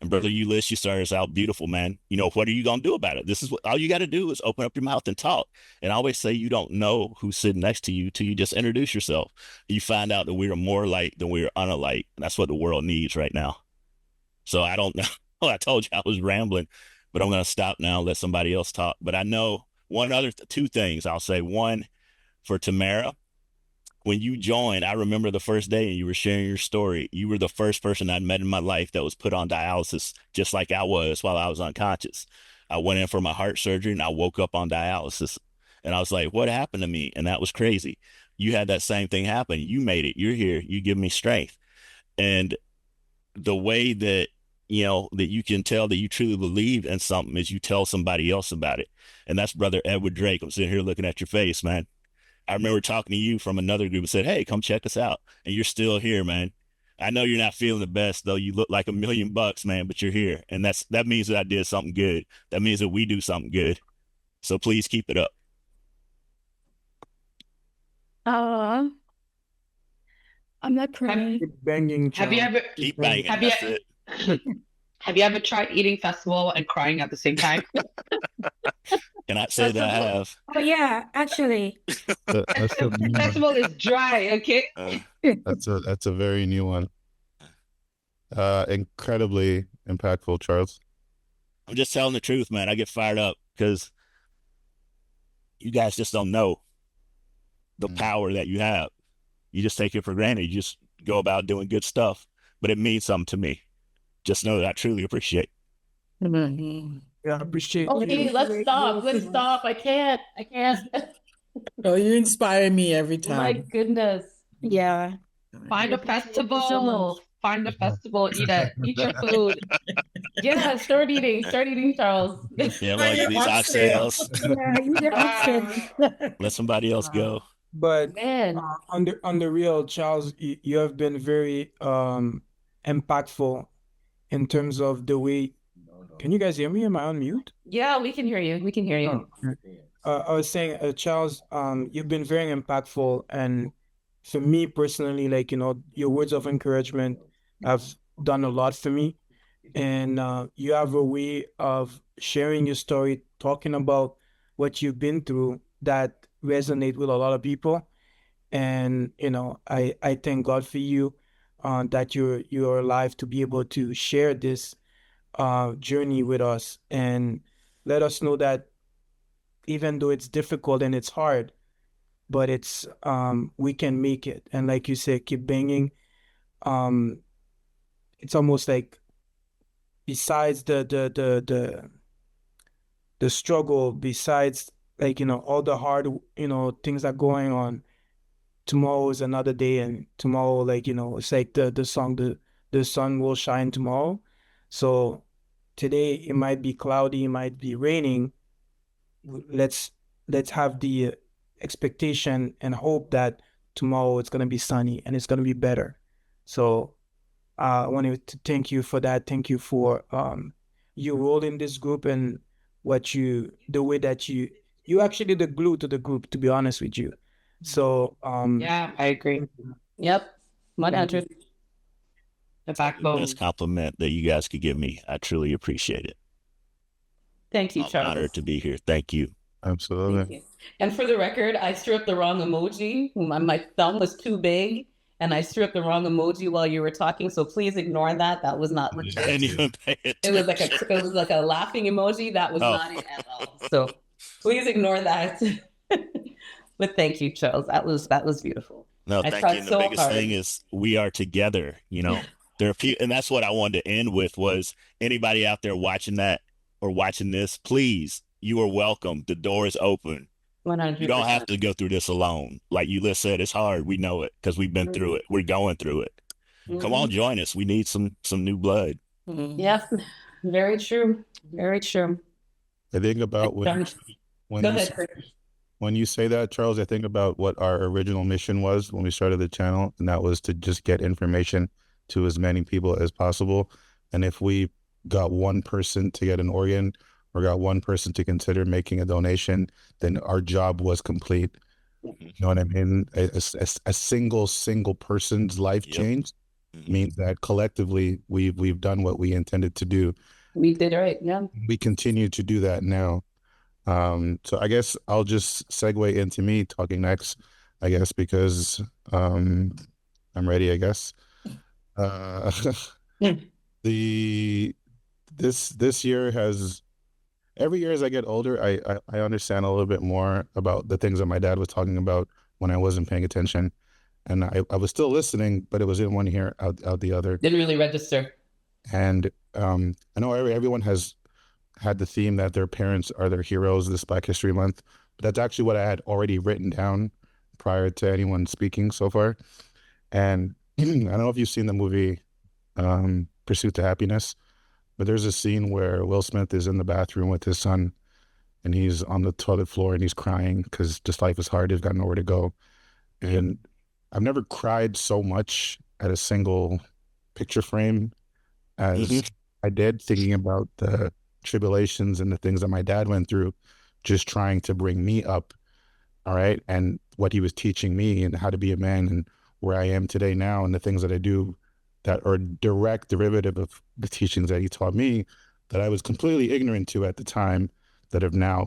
H: And Brother Ulyss, you started us out beautiful, man. You know, what are you going to do about it? This is what all you got to do is open up your mouth and talk. And I always say you don't know who's sitting next to you till you just introduce yourself. You find out that we are more alike than we are unalike. And that's what the world needs right now. So I don't know. I told you I was rambling, but I'm going to stop now and let somebody else talk. But I know two things I'll say. One, for Tamara, when you joined, I remember the first day and you were sharing your story. You were the first person I'd met in my life that was put on dialysis, just like I was while I was unconscious. I went in for my heart surgery and I woke up on dialysis. And I was like, what happened to me? And that was crazy. You had that same thing happen. You made it. You're here. You give me strength. And the way that, you know, that you can tell that you truly believe in something is you tell somebody else about it. And that's Brother Edward Drake. I'm sitting here looking at your face, man. I remember talking to you from another group and said, hey, come check us out. And you're still here, man. I know you're not feeling the best, though. You look like $1 million, man, but you're here. And that means that I did something good. That means that we do something good. So please keep it up.
E: I'm not crying.
D: Keep banging,
C: Have you
D: child.
C: ever
H: Keep banging.
C: have you
H: That's it.
C: have you ever tried eating festival and crying at the same time?
H: Can I say that I have?
E: Oh yeah, actually.
C: Festival is dry, okay?
B: That's a very new one. Incredibly impactful, Charles.
H: I'm just telling the truth, man. I get fired up because you guys just don't know the power that you have. You just take it for granted. You just go about doing good stuff, but it means something to me. Just know that I truly appreciate.
D: Yeah, I appreciate
A: Okay,
D: you.
A: let's stop. Let's stop. I can't.
F: Oh, you inspire me every
A: Oh my
F: time.
A: goodness.
E: Yeah.
C: Find a festival. Find a festival. Eat your food.
A: Yeah, start eating, Charles.
H: Yeah, like these oxtails.
E: Yeah, you get upset.
H: Let somebody else go.
D: But
A: Man.
D: on the real, Charles, you have been very impactful in terms of the way. Can you guys hear me? Am I on mute?
A: Yeah, we can hear you. We can hear you.
D: I was saying, Charles, you've been very impactful, and for me personally, like, you know, your words of encouragement have done a lot for me, and you have a way of sharing your story, talking about what you've been through that resonate with a lot of people, and you know, I thank God for you, that you're alive to be able to share this journey with us and let us know that even though it's difficult and it's hard, but it's we can make it. And like you said, keep banging. It's almost like besides the struggle, besides, like, you know, all the hard, you know, things that are going on, tomorrow is another day, and tomorrow, like, you know, it's like the song, the sun will shine tomorrow. So today it might be cloudy, it might be raining. Let's have the expectation and hope that tomorrow it's going to be sunny and it's going to be better. So I wanted to thank you for that. Thank you for your role in this group and the way that you actually the glue to the group, to be honest with you. So
C: Yeah, I agree.
A: Yep. Mud Andrew.
C: The backbone.
H: Best compliment that you guys could give me. I truly appreciate it.
A: Thank you,
H: I'm
A: Charles.
H: honored to be here. Thank you.
B: Absolutely.
A: Thank you. And for the record, I threw up the wrong emoji. My thumb was too big, and I threw up the wrong emoji while you were talking. So please ignore that. That was not legit.
H: And even pay it.
A: It was like a laughing emoji. That was not it at all. So please ignore that.
C: But thank you, Charles. That was beautiful.
H: No,
C: I
H: thank
C: tried
H: you. And the
C: so
H: biggest
C: hard.
H: thing is we are together. There are a few, and that's what I wanted to end with was anybody out there watching that or watching this, please, you are welcome. The door is open. You don't have
C: 100%.
H: to go through this alone. Like you said, it's hard. We know it because we've been through it. We're going through it. Come on, join us. We need some new blood.
C: Yep. Very true. Very true.
B: I think about when
C: Go
B: you
C: ahead, Chris.
B: when you say that, Charles, I think about what our original mission was when we started the channel, and that was to just get information to as many people as possible. And if we got one person to get an organ or got one person to consider making a donation, then our job was complete. You know what I mean? A single person's life change means that collectively we've done what we intended to do.
C: We did right. Yeah.
B: We continue to do that now. So I guess I'll just segue into me talking next, I guess, because I'm ready, I guess. This year has, every year as I get older, I understand a little bit more about the things that my dad was talking about when I wasn't paying attention. And I was still listening, but it was in one ear, out the other.
C: Didn't really register.
B: And I know everyone has had the theme that their parents are their heroes this Black History Month, but that's actually what I had already written down prior to anyone speaking so far. And I don't know if you've seen the movie Pursuit to Happiness, but there's a scene where Will Smith is in the bathroom with his son, and he's on the toilet floor and he's crying because just life is hard. He's got nowhere to go. And I've never cried so much at a single picture frame as I did thinking about the tribulations and the things that my dad went through, just trying to bring me up. All right. And what he was teaching me and how to be a man and where I am today now and the things that I do that are direct derivative of the teachings that he taught me that I was completely ignorant to at the time that have now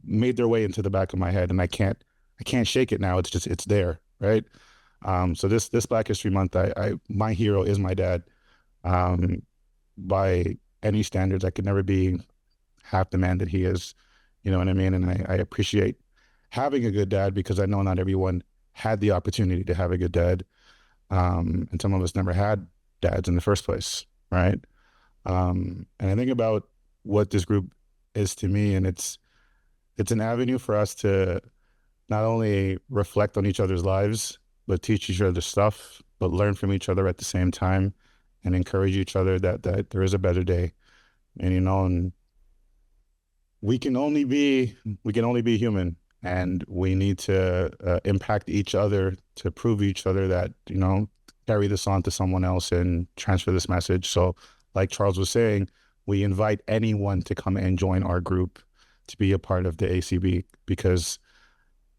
B: made their way into the back of my head, and I can't shake it now. It's there. Right. So this Black History Month, my hero is my dad. By any standards, I could never be half the man that he is. You know what I mean? And I appreciate having a good dad because I know not everyone had the opportunity to have a good dad. And some of us never had dads in the first place, right? And I think about what this group is to me, and it's an avenue for us to not only reflect on each other's lives, but teach each other stuff, but learn from each other at the same time and encourage each other that there is a better day. And, and we can only be human, and we need to impact each other to prove each other that, carry this on to someone else and transfer this message. So like Charles was saying, we invite anyone to come and join our group to be a part of the ACB, because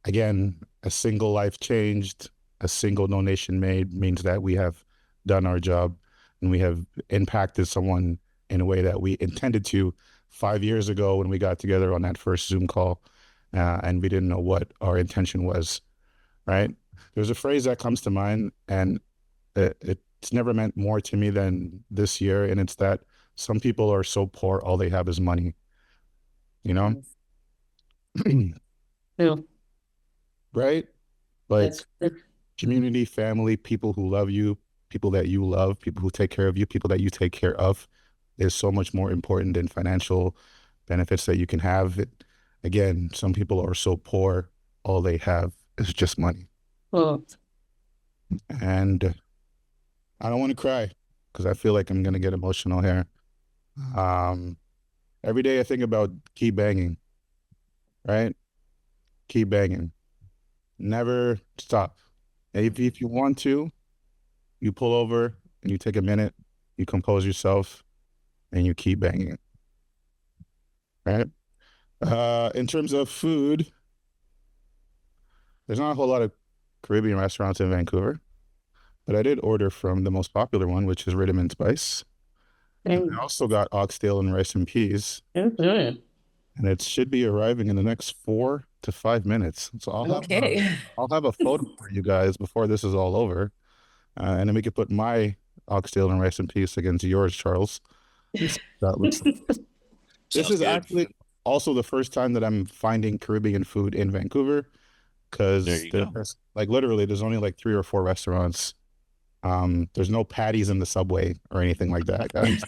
B: again, a single life changed, a single donation made means that we have done our job and we have impacted someone in a way that we intended to 5 years ago when we got together on that first Zoom call, and we didn't know what our intention was, right? There's a phrase that comes to mind, and it's never meant more to me than this year, and it's that some people are so poor, all they have is money,
C: Yeah.
B: right? Like community, family, people who love you, people that you love, people who take care of you, people that you take care of is so much more important than financial benefits that you can have. Again, some people are so poor, all they have is just money. And I don't want to cry because I feel like I'm going to get emotional here. Every day I think about keep banging, right? Keep banging. Never stop. If you want to, you pull over and you take a minute, you compose yourself, and you keep banging, right? In terms of food, there's not a whole lot of Caribbean restaurants in Vancouver, but I did order from the most popular one, which is Rhythm and Spice. And I also got oxtail and rice and peas. And it should be arriving in the next 4 to 5 minutes. So I'll have a photo for you guys before this is all over. And then we could put my oxtail and rice and peas against yours, Charles. That looks this is actually also the first time that I'm finding Caribbean food in Vancouver,
H: There
B: because
H: you go.
B: like literally there's only like 3 or 4 restaurants. There's no patties in the subway or anything like that, guys.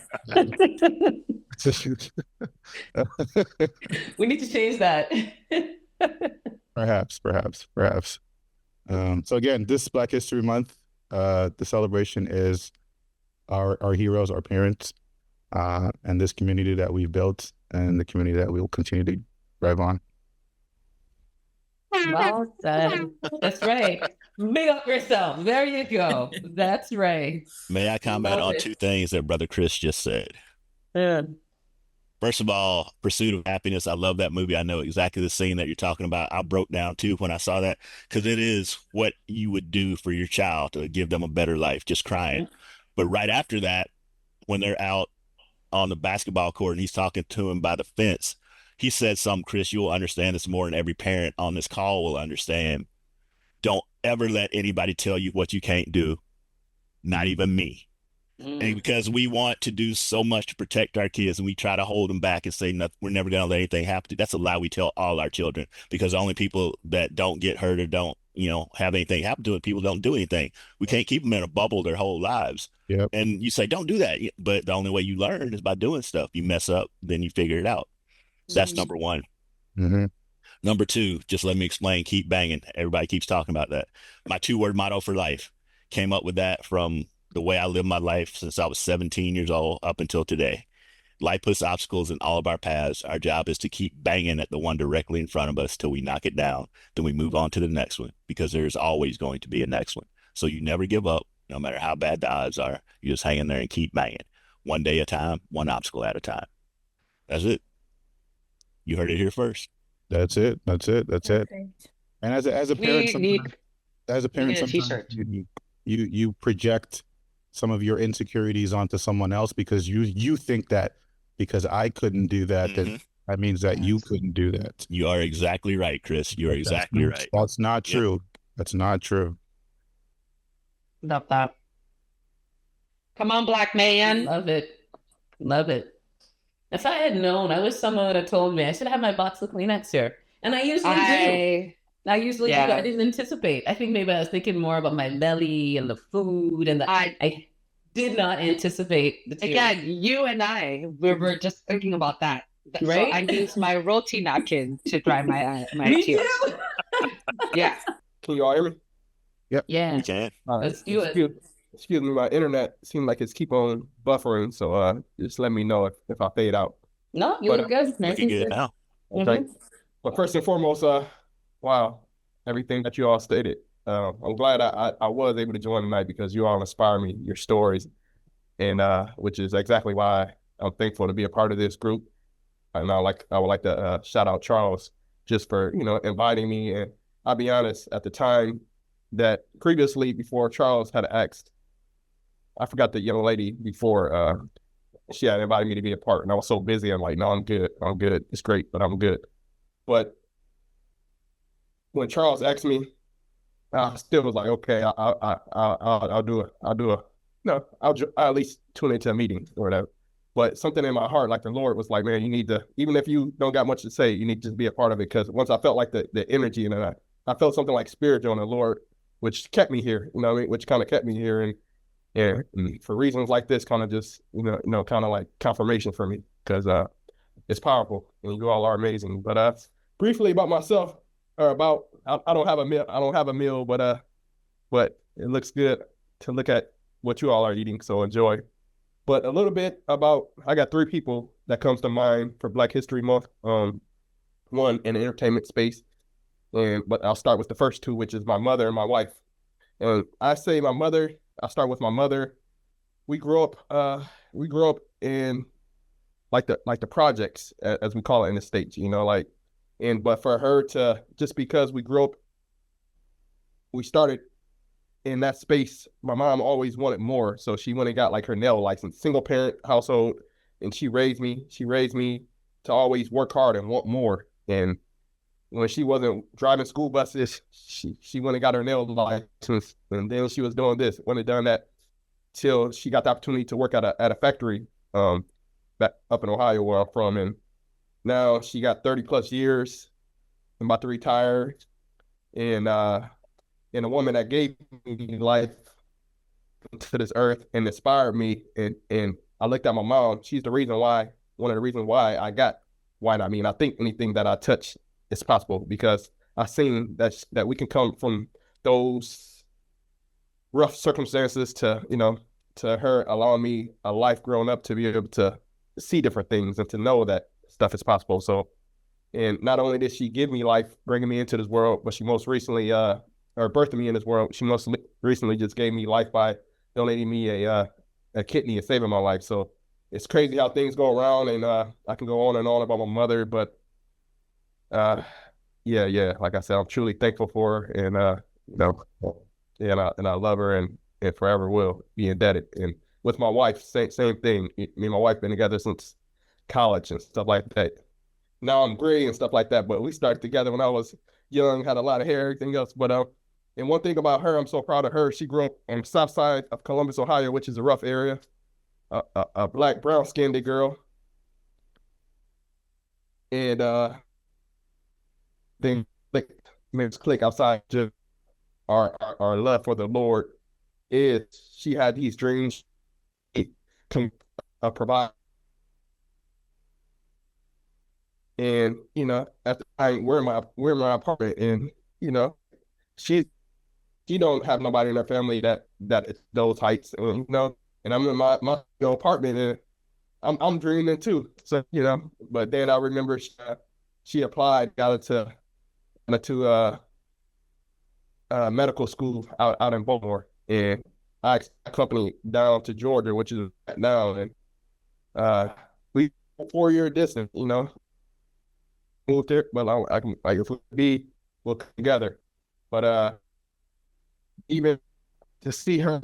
A: We need to change that.
B: Perhaps. So again, this Black History Month, the celebration is our heroes, our parents, and this community that we've built and the community that we will continue to drive on.
C: Well said. That's right. Big up yourself. There you go. That's right.
H: May I comment
C: Love
H: on
C: it.
H: 2 things that Brother Chris just said?
C: Yeah.
H: First of all, Pursuit of Happiness. I love that movie. I know exactly the scene that you're talking about. I broke down too when I saw that, because it is what you would do for your child to give them a better life, just crying. But right after that, when they're out on the basketball court and he's talking to him by the fence, he said something, Chris, you'll understand this more than every parent on this call will understand. Don't ever let anybody tell you what you can't do, not even me. And because we want to do so much to protect our kids and we try to hold them back and say, no, we're never going to let anything happen. That's a lie we tell all our children, because the only people that don't get hurt or don't, have anything happen to it, people don't do anything. We can't keep them in a bubble their whole lives.
B: Yep.
H: And you say, don't do that. But the only way you learn is by doing stuff. You mess up, then you figure it out. That's number one.
B: Mm-hmm.
H: Number 2, just let me explain, keep banging. Everybody keeps talking about that. My 2-word motto for life, came up with that from the way I live my life since I was 17 years old up until today. Life puts obstacles in all of our paths. Our job is to keep banging at the one directly in front of us till we knock it down. Then we move on to the next one, because there's always going to be a next one. So you never give up, no matter how bad the odds are. You just hang in there and keep banging. One day at a time, one obstacle at a time. That's it. You heard it here first.
B: That's it. And as a parent,
C: We need a
B: sometimes
C: t-shirt.
B: you project some of your insecurities onto someone else, because you think that because I couldn't do that, that means that you couldn't do that.
H: You are exactly right, Chris. You are exactly right.
B: That's not true.
H: Yep.
B: That's not true.
C: Love that. Come on, Black man. Love it. Love it.
A: If I had known, I wish someone would have told me I should have my box of Kleenex here. And I usually do. I usually do. I didn't anticipate. I think maybe I was thinking more about my belly and the food, and I did not anticipate the tears.
C: Again, you and we were just thinking about that.
A: Right?
C: So I used my roti napkin to dry my
A: Me
C: tears.
A: too.
C: Yeah.
G: Can you all hear me?
C: Yeah.
H: You can.
G: All right.
A: Let's do it.
G: Excuse me, my internet seemed like it's keep on buffering, so just let me know if I fade out.
A: No, you look good.
H: We can get it now.
G: Okay. But first and foremost, wow, everything that you all stated. I'm glad I was able to join tonight, because you all inspire me, your stories, and which is exactly why I'm thankful to be a part of this group. And I would like to shout out Charles just for inviting me. And I'll be honest, at the time that previously, before Charles had asked, I forgot the young lady before she had invited me to be a part, and I was so busy. I'm like, no, I'm good. It's great, but I'm good. But when Charles asked me, I still was like, okay, I'll do it. I'll at least tune into a meeting or whatever. But something in my heart, like the Lord was like, man, you need to, even if you don't got much to say, you need to just be a part of it. Because once I felt like the energy, and then I felt something like spiritual in the Lord, which kept me here, which kind of kept me here. And for reasons like this, kind of just, kind of like confirmation for me, because it's powerful and you all are amazing. But briefly about myself, or about, I don't have a meal, but it looks good to look at what you all are eating, so enjoy. But a little bit about, I got 3 people that comes to mind for Black History Month. One in the entertainment space, but I'll start with the first 2, which is my mother and my wife. And I say my mother, I'll start with my mother. We grew up in like the projects, as we call it in the States, but for her to, just because we started in that space, my mom always wanted more. So she went and got like her nail license, single parent household. And she raised me to always work hard and want more. And when she wasn't driving school buses, she went and got her nail license. And then she was doing this, went and done that till she got the opportunity to work at a factory back up in Ohio, where I'm from. now she got 30 plus years. I'm about to retire. And a woman that gave me life to this earth and inspired me. And I looked at my mom. She's the reason why, one of the reasons why I got Why Not Me. I think anything that I touch is possible, because I've seen that we can come from those rough circumstances to, to her allowing me a life growing up to be able to see different things and to know that stuff is possible. So, and not only did she give me life, bringing me into this world, but she most recently, or birthing me in this world, she most recently just gave me life by donating me a kidney and saving my life. So it's crazy how things go around, and I can go on and on about my mother, but yeah, like I said, I'm truly thankful for her, and and I love her, and forever will be indebted. And with my wife, same thing. Me and my wife been together since college and stuff like that. Now I'm gray and stuff like that, but we started together when I was young, had a lot of hair, everything else. But and one thing about her, I'm so proud of her. She grew up on the south side of Columbus, Ohio, which is a rough area. A black, brown-skinned girl, and then click outside just our love for the Lord is she had these dreams to provide. And at the time we're in my apartment, and she don't have nobody in her family that is those heights, and I'm in my apartment, and I'm dreaming too. So but then I remember she applied, got into medical school out in Baltimore, and I accompanied down to Georgia, which is now, and we 4-year distance, moved there, but I can, like, if we'll come together. But even to see her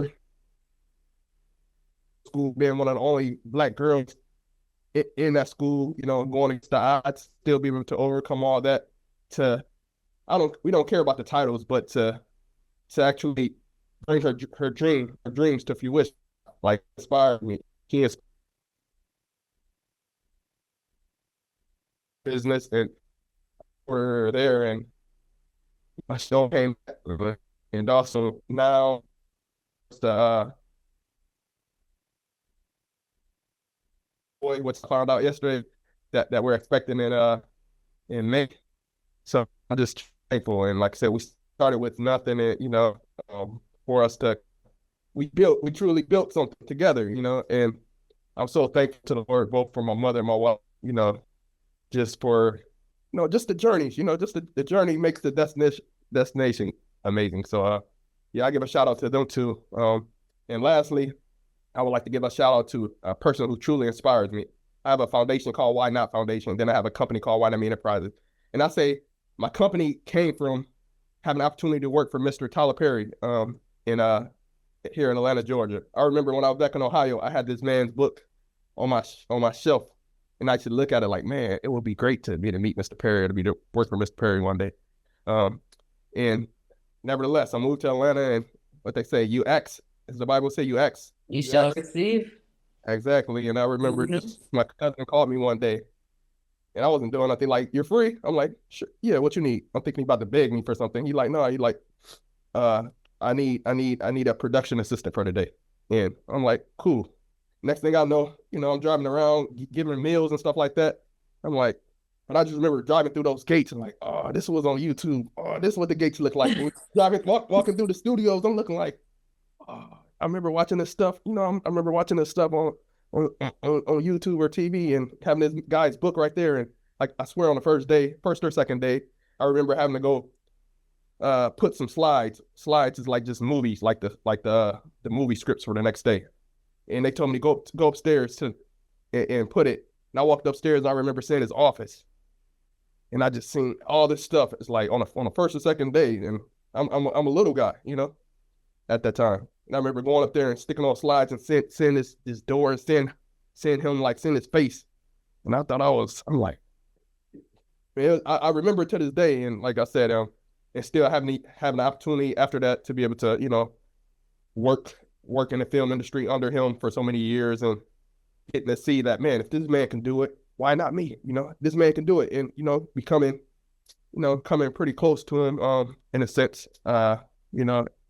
G: school, being one of the only black girls in that school, going against the odds, still be able to overcome all that. We don't care about the titles, but to actually bring her dreams to fruition, like, inspired me. He is business, and we're there, and I still came back. And also now the boy, which I found out yesterday that we're expecting in May. So I'm just thankful, and like I said, we started with nothing, and for us to we truly built something together, and I'm so thankful to the Lord, both for my mother and my wife, just for just the journeys, just the journey makes the destination amazing. So I give a shout out to them too. And lastly, I would like to give a shout out to a person who truly inspires me. I have a foundation called Why Not Foundation. Then I have a company called Why Not Me Enterprises. And I say my company came from having an opportunity to work for Mr. Tyler Perry here in Atlanta, Georgia. I remember when I was back in Ohio, I had this man's book on my shelf, and I should look at it like, man, it would be great to meet Mr. Perry, to work for Mr. Perry one day. And nevertheless, I moved to Atlanta, and what they say, you ask, as the Bible say, you ask,
A: you shall receive.
G: Exactly. And I remember my cousin called me one day, and I wasn't doing nothing. Like, you're free? I'm like, sure. Yeah, what you need? I'm thinking about to beg me for something. He like, no, I need a production assistant for today. And I'm like, cool. Next thing I know, I'm driving around giving meals and stuff like that. I'm like, but I just remember driving through those gates and like, oh, this was on YouTube. Oh, this is what the gates look like. Walking through the studios, I'm looking like, oh, I remember watching this stuff. I remember watching this stuff on YouTube or TV, and having this guy's book right there. And like, I swear, on the first or second day, I remember having to go put some slides. Slides is like just movies, like the movie scripts for the next day. And they told me to go upstairs and put it. And I walked upstairs, and I remember seeing his office. And I just seen all this stuff. It's like on the first or second day, and I'm a little guy, at that time. And I remember going up there and sticking on slides and seeing this door, and seeing him, like, seeing his face. And I thought I'm like, man, I remember to this day. And like I said, and still having the opportunity after that to be able to, work in the film industry under him for so many years, and getting to see that, man, if this man can do it, why not me? This man can do it. And, coming pretty close to him, in a sense, and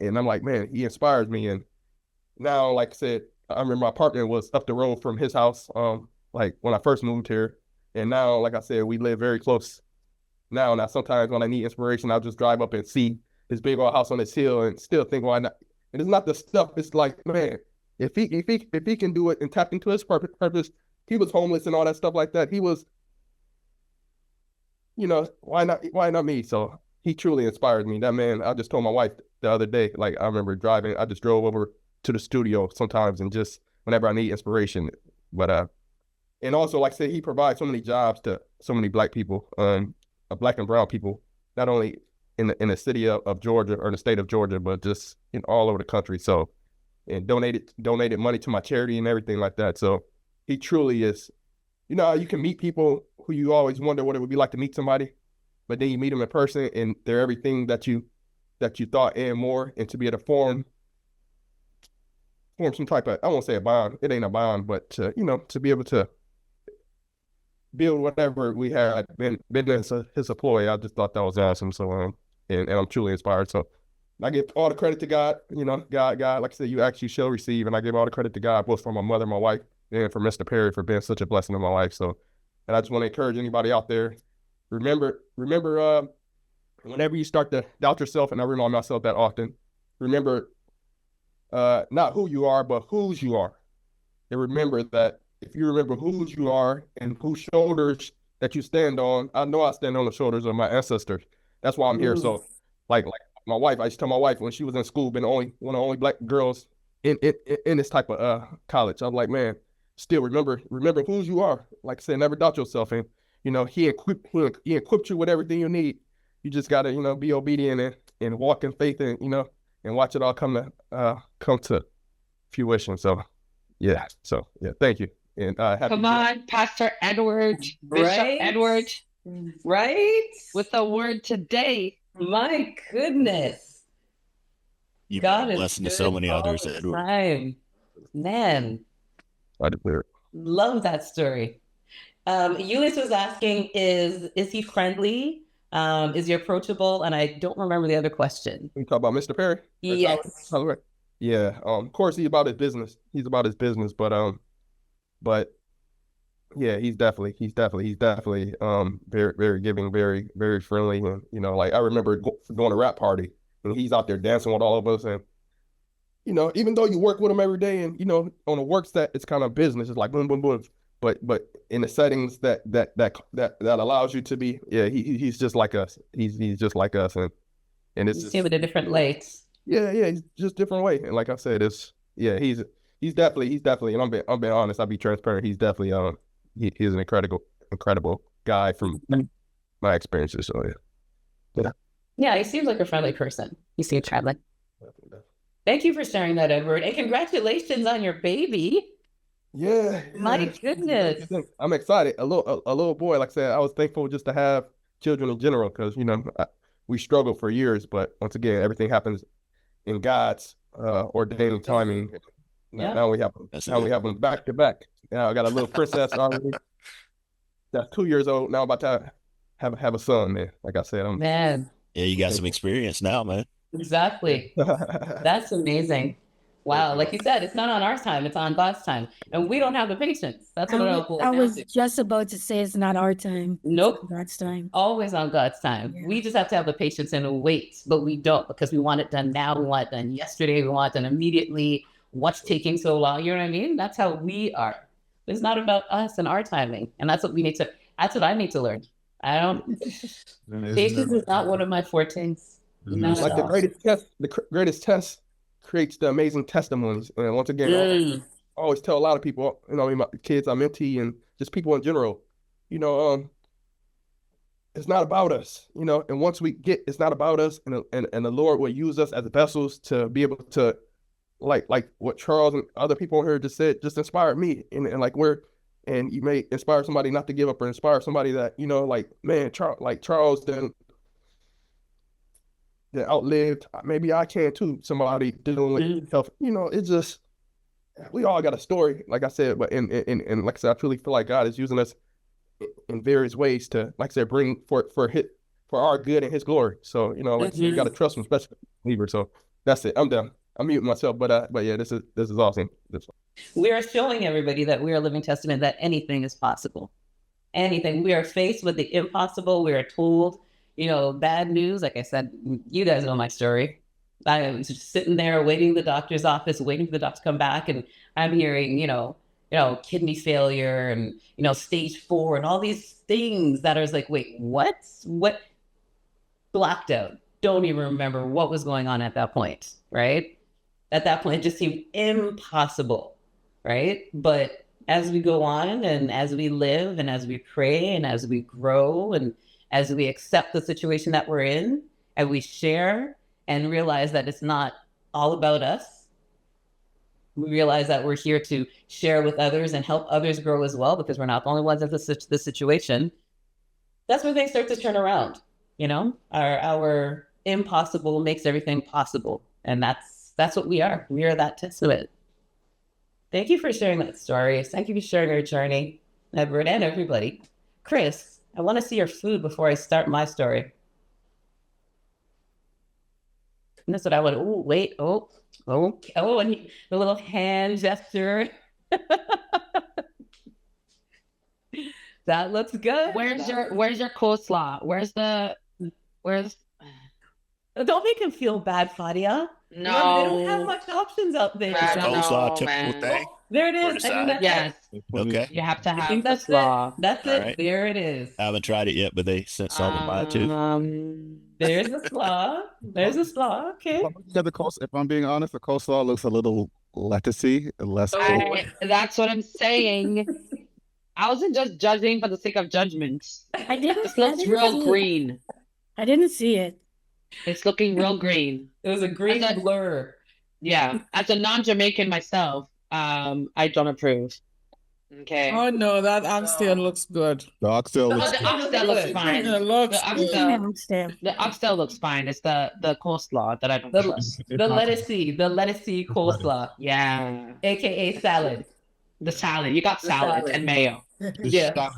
G: I'm like, man, he inspires me. And now, like I said, I remember my partner was up the road from his house, like when I first moved here. And now, like I said, we live very close now. Now, sometimes when I need inspiration, I'll just drive up and see this big old house on this hill and still think, why not? And it's not the stuff. It's like, man, if he can do it and tap into his purpose, he was homeless and all that stuff like that. He was, why not me? So he truly inspired me. That man, I just told my wife the other day, like I remember driving, I just drove over to the studio sometimes and just whenever I need inspiration. But and also, like I said, he provides so many jobs to so many Black people, Black and brown people, not only in the city of Georgia or the state of Georgia, but just in all over the country. So, and donated money to my charity and everything like that. So he truly is, you can meet people who you always wonder what it would be like to meet somebody, but then you meet them in person and they're everything that you thought and more, and to be able to form some type of, I won't say a bond, it ain't a bond, but to be able to build whatever we had been as his employee. I just thought that was awesome. So and I'm truly inspired. So I give all the credit to God. God, like I said, you actually shall receive, and I give all the credit to God, both for my mother, my wife, and for Mr. Perry for being such a blessing in my life. So, and I just want to encourage anybody out there, remember, whenever you start to doubt yourself, and I remind myself that often, remember not who you are, but whose you are. And remember that if you remember whose you are and whose shoulders that you stand on, I know I stand on the shoulders of my ancestors. That's why I'm here. So like my wife, I used to tell my wife when she was in school, been one of the only Black girls in this type of college. I'm like, man, still remember whose you are. Like I said, never doubt yourself. And he equipped you with everything you need. You just gotta, be obedient and walk in faith and and watch it all come to fruition. So yeah. Thank you. And
C: come on, Pastor Edward, Bishop Edward,
A: right?
C: With a word today.
A: My goodness.
H: You've
A: God
H: been a
A: is
H: blessing to
A: good
H: so many
A: all
H: others,
A: the
H: Edward.
A: time. Man,
G: I declare it.
A: love that story. Eunice was asking, is he friendly? Is he approachable? And I don't remember the other question.
G: We talk about Mr. Perry?
A: Yes.
G: Tyler? Yeah. Of course, he's about his business. But yeah, he's definitely very, very giving, very, very friendly. And like I remember going to a rap party and he's out there dancing with all of us. And even though you work with him every day and on a work set, it's kind of business. It's like boom, boom, boom. But in the settings that allows you to be, yeah, he's just like us. He's just like us, and it's
A: you see him in a different light.
G: Yeah, he's just different way. And like I said, he's definitely, and I'm being honest, I'll be transparent. He's definitely he's an incredible guy from my experiences. So
A: yeah, he seems like a friendly person. You see it traveling. Thank you for sharing that, Edward, and congratulations on your baby.
G: Yeah.
A: My goodness.
G: I'm excited. A little boy. Like I said, I was thankful just to have children in general because we struggled for years, but once again, everything happens in God's ordained timing. Now we have them back to back. Now I got a little princess already that's 2 years old. Now I'm about to have a son, man. Like I said,
A: man.
H: Yeah, you got some experience now, man.
A: Exactly. That's amazing. Wow, like you said, it's not on our time, it's on God's time. And we don't have the patience. That's what
E: I was just about to say it's not our time.
A: Nope.
E: It's God's time.
A: Always on God's time. Yeah. We just have to have the patience and wait, but we don't because we want it done now. We want it done yesterday. We want it done immediately. What's taking so long? You know what I mean? That's how we are. It's not about us and our timing. And that's what I need to learn. Patience is not one of my fortes.
G: Like the greatest test creates the amazing testimonies. And once again, I always tell a lot of people, my kids, I'm mentee, and just people in general, it's not about us, and once we get, it's not about us, and the Lord will use us as vessels to be able to, like what Charles and other people here just said, just inspired me, and and you may inspire somebody not to give up, or inspire somebody that, Charles that outlived, maybe I can too. Somebody dealing with health, it's just, we all got a story, like I said, but and like I said, I truly feel like God is using us in various ways to, like I said, bring for our good and His glory. So like I said, you got to trust Him, especially believer. So that's it. I'm done. I'm muting myself, but yeah, this is awesome.
A: We are showing everybody that we are a living testament that anything is possible. Anything. We are faced with the impossible. We are told, bad news. Like I said, you guys know my story. I was just sitting there waiting in the doctor's office, waiting for the doctor to come back, and I'm hearing, kidney failure and stage 4 and all these things that are like, wait, what? What? Blacked out. Don't even remember what was going on at that point, right? At that point, it just seemed impossible, right? But as we go on and as we live and as we pray and as we grow and as we accept the situation that we're in and we share and realize that it's not all about us, we realize that we're here to share with others and help others grow as well, because we're not the only ones in this situation. That's when things start to turn around. Our impossible makes everything possible. And that's what we are. We are that testament. Thank you for sharing that story. Thank you for sharing your journey, Edward, and everybody. Chris, I want to see your food before I start my story. And that's what I want. Oh, wait. Oh, and the little hand gesture. That looks good.
C: Where's your coleslaw?
A: Don't make him feel bad, Fadia.
C: No.
A: Remember, they don't have much options out there.
H: Coleslaw, typical thing.
A: There it is.
C: Yes.
H: Okay.
C: You have to have the
A: that's
C: slaw.
A: it. That's it.
H: Right.
A: There it is.
H: I haven't tried it yet, but they sent some of mine too.
A: There's the slaw. There's the slaw. Okay.
B: If I'm being honest, the coleslaw looks a little lettucey, less cool.
C: That's what I'm saying. I wasn't just judging for the sake of judgment. This looks real green.
E: I didn't see it.
C: It's looking real green.
A: It was a green blur.
C: Yeah. As a non-Jamaican myself, I don't approve. Okay.
F: Oh no, that oxtail looks good.
B: The oxtail looks
C: The oxtail looks fine.
F: It looks
C: The oxtail looks fine. It's the coleslaw that I don't
A: The
C: trust.
A: lettucey coleslaw.
C: Yeah.
A: AKA salad.
C: The salad. You got salad and mayo.
A: Yeah.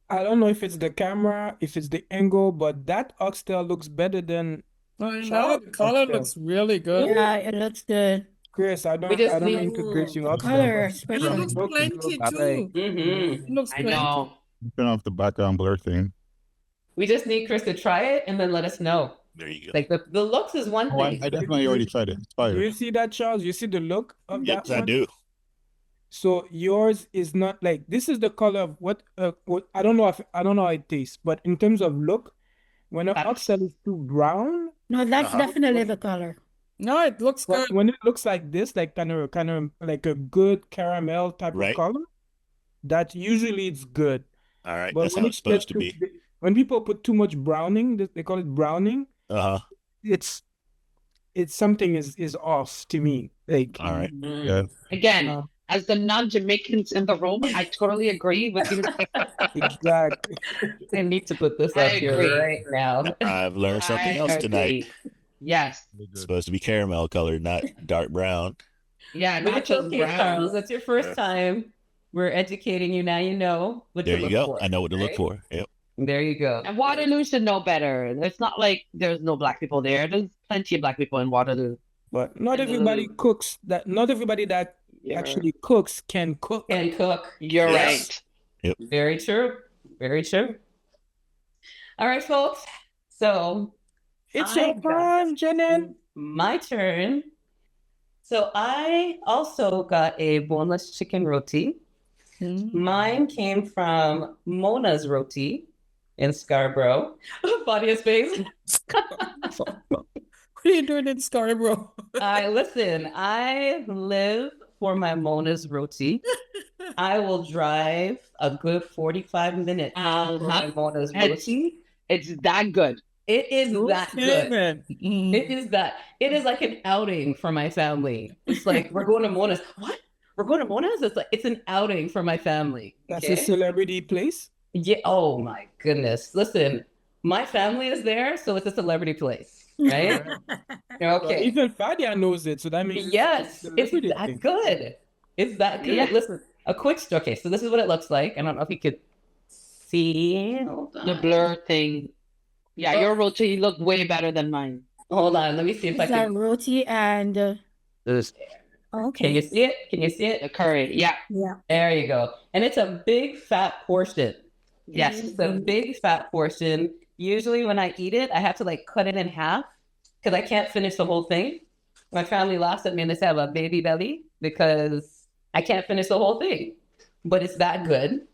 D: I don't know if it's the camera, if it's the angle, but that oxtail looks better than
F: I know the color
D: oxtail.
F: looks really good.
E: Yeah, it looks good.
D: Chris. I don't mean to grace you oxtail.
E: Color,
F: It
E: especially.
F: looks plenty
D: Like,
F: too.
A: Mm-hmm.
F: It looks
C: I
F: plenty.
C: know.
B: Turn off the background blur thing.
A: We just need Chris to try it and then let us know.
H: There you go.
A: Like the looks is one
B: Oh, I
A: thing.
B: definitely already tried it. It's
D: Do
B: fire.
D: you see that, Charles? You see the look of
H: Yes,
D: that
H: I
D: one?
H: do.
D: So yours is not like this is the color of what I don't know how it tastes, but in terms of look, when an oxtail is too brown,
E: No, that's definitely the color.
F: No, it looks
D: but
F: good.
D: when it looks like this, like kind of like a good caramel type
H: Right.
D: of color, that usually it's good.
H: All right.
D: But
H: That's
D: when
H: how
D: it
H: it's supposed
D: gets
H: to be.
D: when people put too much browning, they call it browning.
H: Uh-huh.
D: It's something is off to me. Like
H: All right.
B: Yeah.
C: Again, as the non-Jamaicans in the room, I totally agree with you.
D: exactly.
A: I need to put this
C: I
A: up here
C: agree.
A: right now.
H: I've learned something
C: I
H: else tonight.
C: agree. Yes.
H: It's supposed to be caramel colored, not dark brown.
C: Yeah,
A: But
C: not
A: it's
C: just
A: okay,
C: brown.
A: Charles. That's your first time. We're educating you now. You know what
H: There
A: to
H: you
A: look
H: go.
A: for.
H: I know what to look
A: right?
H: for. Yep.
A: There you go.
C: And Waterloo should know better. It's not like there's no black people there. There's plenty of black people in Waterloo.
D: But not everybody cooks that. Not everybody that actually cooks can cook.
A: And cook.
C: You're
H: Yes.
C: right.
A: Very true. Very true. All right, folks. So
D: It's
A: I
D: your time, Janet.
A: my turn. So I also got a boneless chicken roti. Mine came from Mona's Roti in Scarborough. Fadia's face.
F: What are you doing in Scarborough?
A: I live for my Mona's Roti. I will drive a good 45 minutes for my Mona's Roti.
C: It's that good.
A: It is that good.
F: Amen.
A: It is that. It is like an outing for my family. It's like, we're going to Mona's. What? We're going to Mona's? It's an outing for my family.
D: That's
A: okay?
D: a celebrity place.
A: Yeah. Oh my goodness. Listen, my family is there, so it's a celebrity place, right? Okay.
D: Even Fadia knows it, so that means
A: Yes, it's
D: celebrity
A: that
D: thing.
A: good. It's that good.
C: Yeah.
A: Listen, a quick story. Okay, so this is what it looks like. I don't know if you could
C: See the blur thing. Yeah, your roti look way better than mine.
A: Hold on, let me see if I
E: Is that
A: can.
E: roti and
C: This
A: Can you
E: okay.
A: see it? Can you see
C: the
A: it?
C: curry. Yeah.
E: Yeah.
A: There you go. And it's a big fat portion.
C: Yes.
A: It's a big fat portion. Usually when I eat it, I have to like cut it in half because I can't finish the whole thing. My family laughs at me and they say I have a baby belly because I can't finish the whole thing. But it's that good.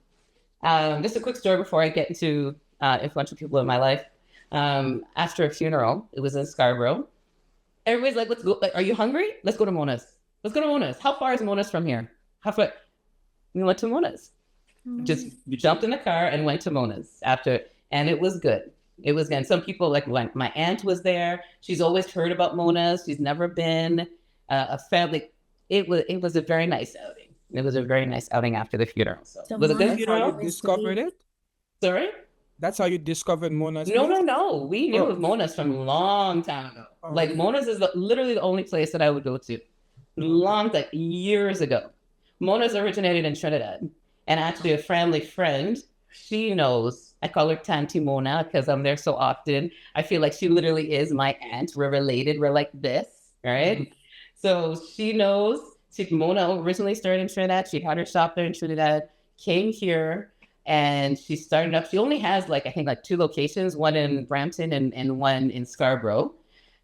A: Just a quick story before I get into influential people in my life. After a funeral, it was in Scarborough. Everybody's like, let's go. Like, are you hungry? Let's go to Mona's. Let's go to Mona's. How far is Mona's from here? How far? We went to Mona's. Just jumped in the car and went to Mona's after, and it was good. It was good. And some people like my aunt was there. She's always heard about Mona's. She's never been. A family. It was a very nice outing. It was a very nice outing after the funeral. So was it good
D: That's how you
A: funeral?
D: discovered it?
A: Sorry?
D: That's how you discovered Mona's
A: No,
D: place?
A: no. We knew of Mona's from a long time ago.
D: Oh.
A: Like Mona's is literally the only place that I would go to. Like years ago. Mona's originated in Trinidad. And actually a family friend, she knows. I call her Tanti Mona because I'm there so often. I feel like she literally is my aunt. We're related. We're like this, right? So she knows. Mona originally started in Trinidad. She had her shop there in Trinidad, came here, and she started up. She only has I think 2 locations, one in Brampton and one in Scarborough.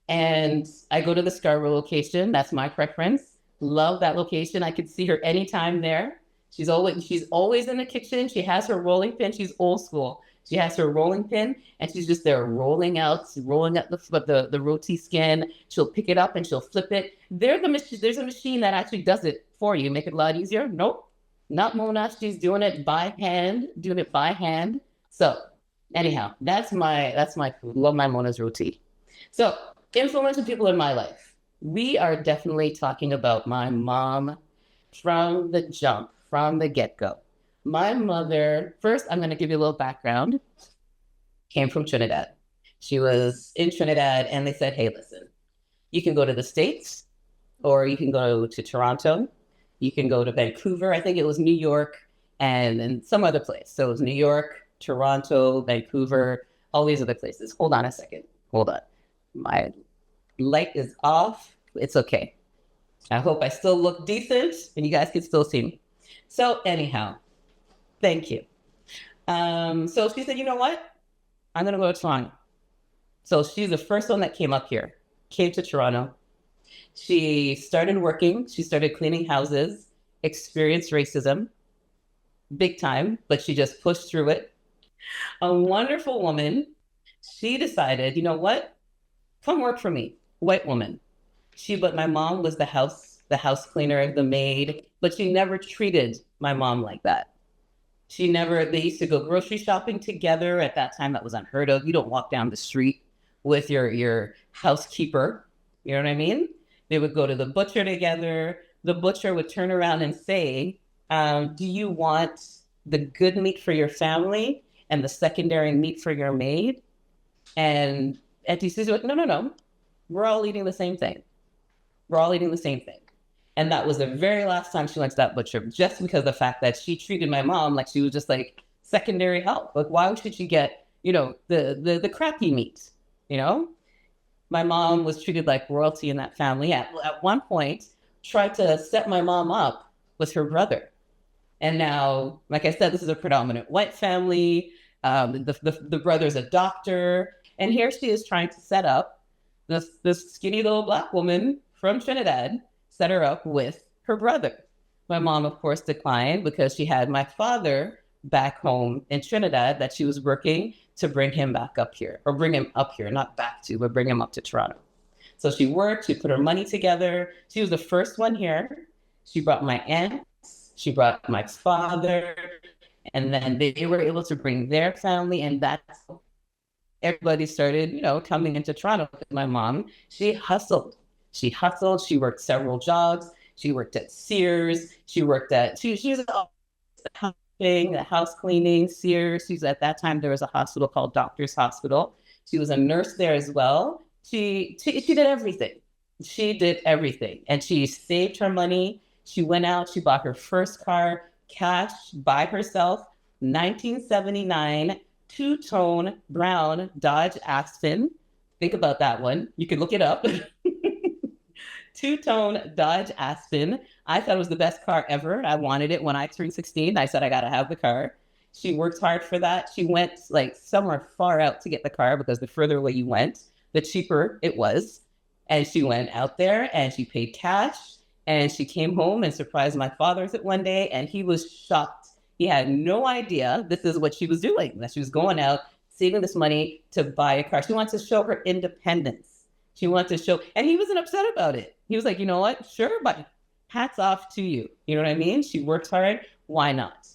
A: And I go to the Scarborough location. That's my preference. Love that location. I could see her anytime there. She's always in the kitchen. She has her rolling pin. She's old school. She has her rolling pin, and she's just there rolling up the roti skin. She'll pick it up and she'll flip it. There's a machine that actually does it for you, make it a lot easier. Nope, not Mona. She's doing it by hand. So anyhow, that's my food. Love my Mona's roti. So influential people in my life. We are definitely talking about my mom from the jump, from the get-go. My mother, first, I'm going to give you a little background, came from Trinidad. She was in Trinidad and they said, hey, listen, you can go to the States or you can go to Toronto. You can go to Vancouver. I think it was New York and some other place. So it was New York, Toronto, Vancouver, all these other places. Hold on a second. Hold on. My light is off. It's okay. I hope I still look decent and you guys can still see me. So anyhow, thank you. So she said, you know what? I'm going to go to Toronto. So she's the first one that came up here, came to Toronto. She started working. She started cleaning houses, experienced racism, big time, but she just pushed through it. A wonderful woman. She decided, you know what? Come work for me, white woman. But my mom was the house cleaner, the maid, but she never treated my mom like that. They used to go grocery shopping together. At that time, that was unheard of. You don't walk down the street with your housekeeper. You know what I mean? They would go to the butcher together. The butcher would turn around and say, do you want the good meat for your family and the secondary meat for your maid? And Auntie Susie was like, no. We're all eating the same thing. And that was the very last time she went to that butcher, just because of the fact that she treated my mom like she was just like secondary help. Like, why should she get, the crappy meat, My mom was treated like royalty in that family. At one point, tried to set my mom up with her brother. And now, like I said, this is a predominant white family. The brother's a doctor. And here she is trying to set up this skinny little Black woman from Trinidad, set her up with her brother. My mom, of course, declined because she had my father back home in Trinidad that she was working to bring him back up here, or bring him up here, not back to, but bring him up to Toronto. So she worked, she put her money together. She was the first one here. She brought my aunt, she brought my father, and then they were able to bring their family, and that's how everybody started, coming into Toronto. My mom, she hustled. She worked several jobs. She worked at Sears. She was the house cleaning, Sears. At that time, there was a hospital called Doctor's Hospital. She was a nurse there as well. She did everything. And she saved her money. She went out, she bought her first car cash by herself, 1979 two-tone brown Dodge Aspen. Think about that one. You can look it up. Two-tone Dodge Aspen. I thought it was the best car ever. I wanted it when I turned 16. I said, I got to have the car. She worked hard for that. She went like somewhere far out to get the car because the further away you went, the cheaper it was. And she went out there and she paid cash and she came home and surprised my father with it one day. And he was shocked. He had no idea this is what she was doing, that she was going out, saving this money to buy a car. She wants to show her independence. She wanted to show, and he wasn't upset about it. He was like, you know what? Sure, but hats off to you. You know what I mean? She worked hard. Why not?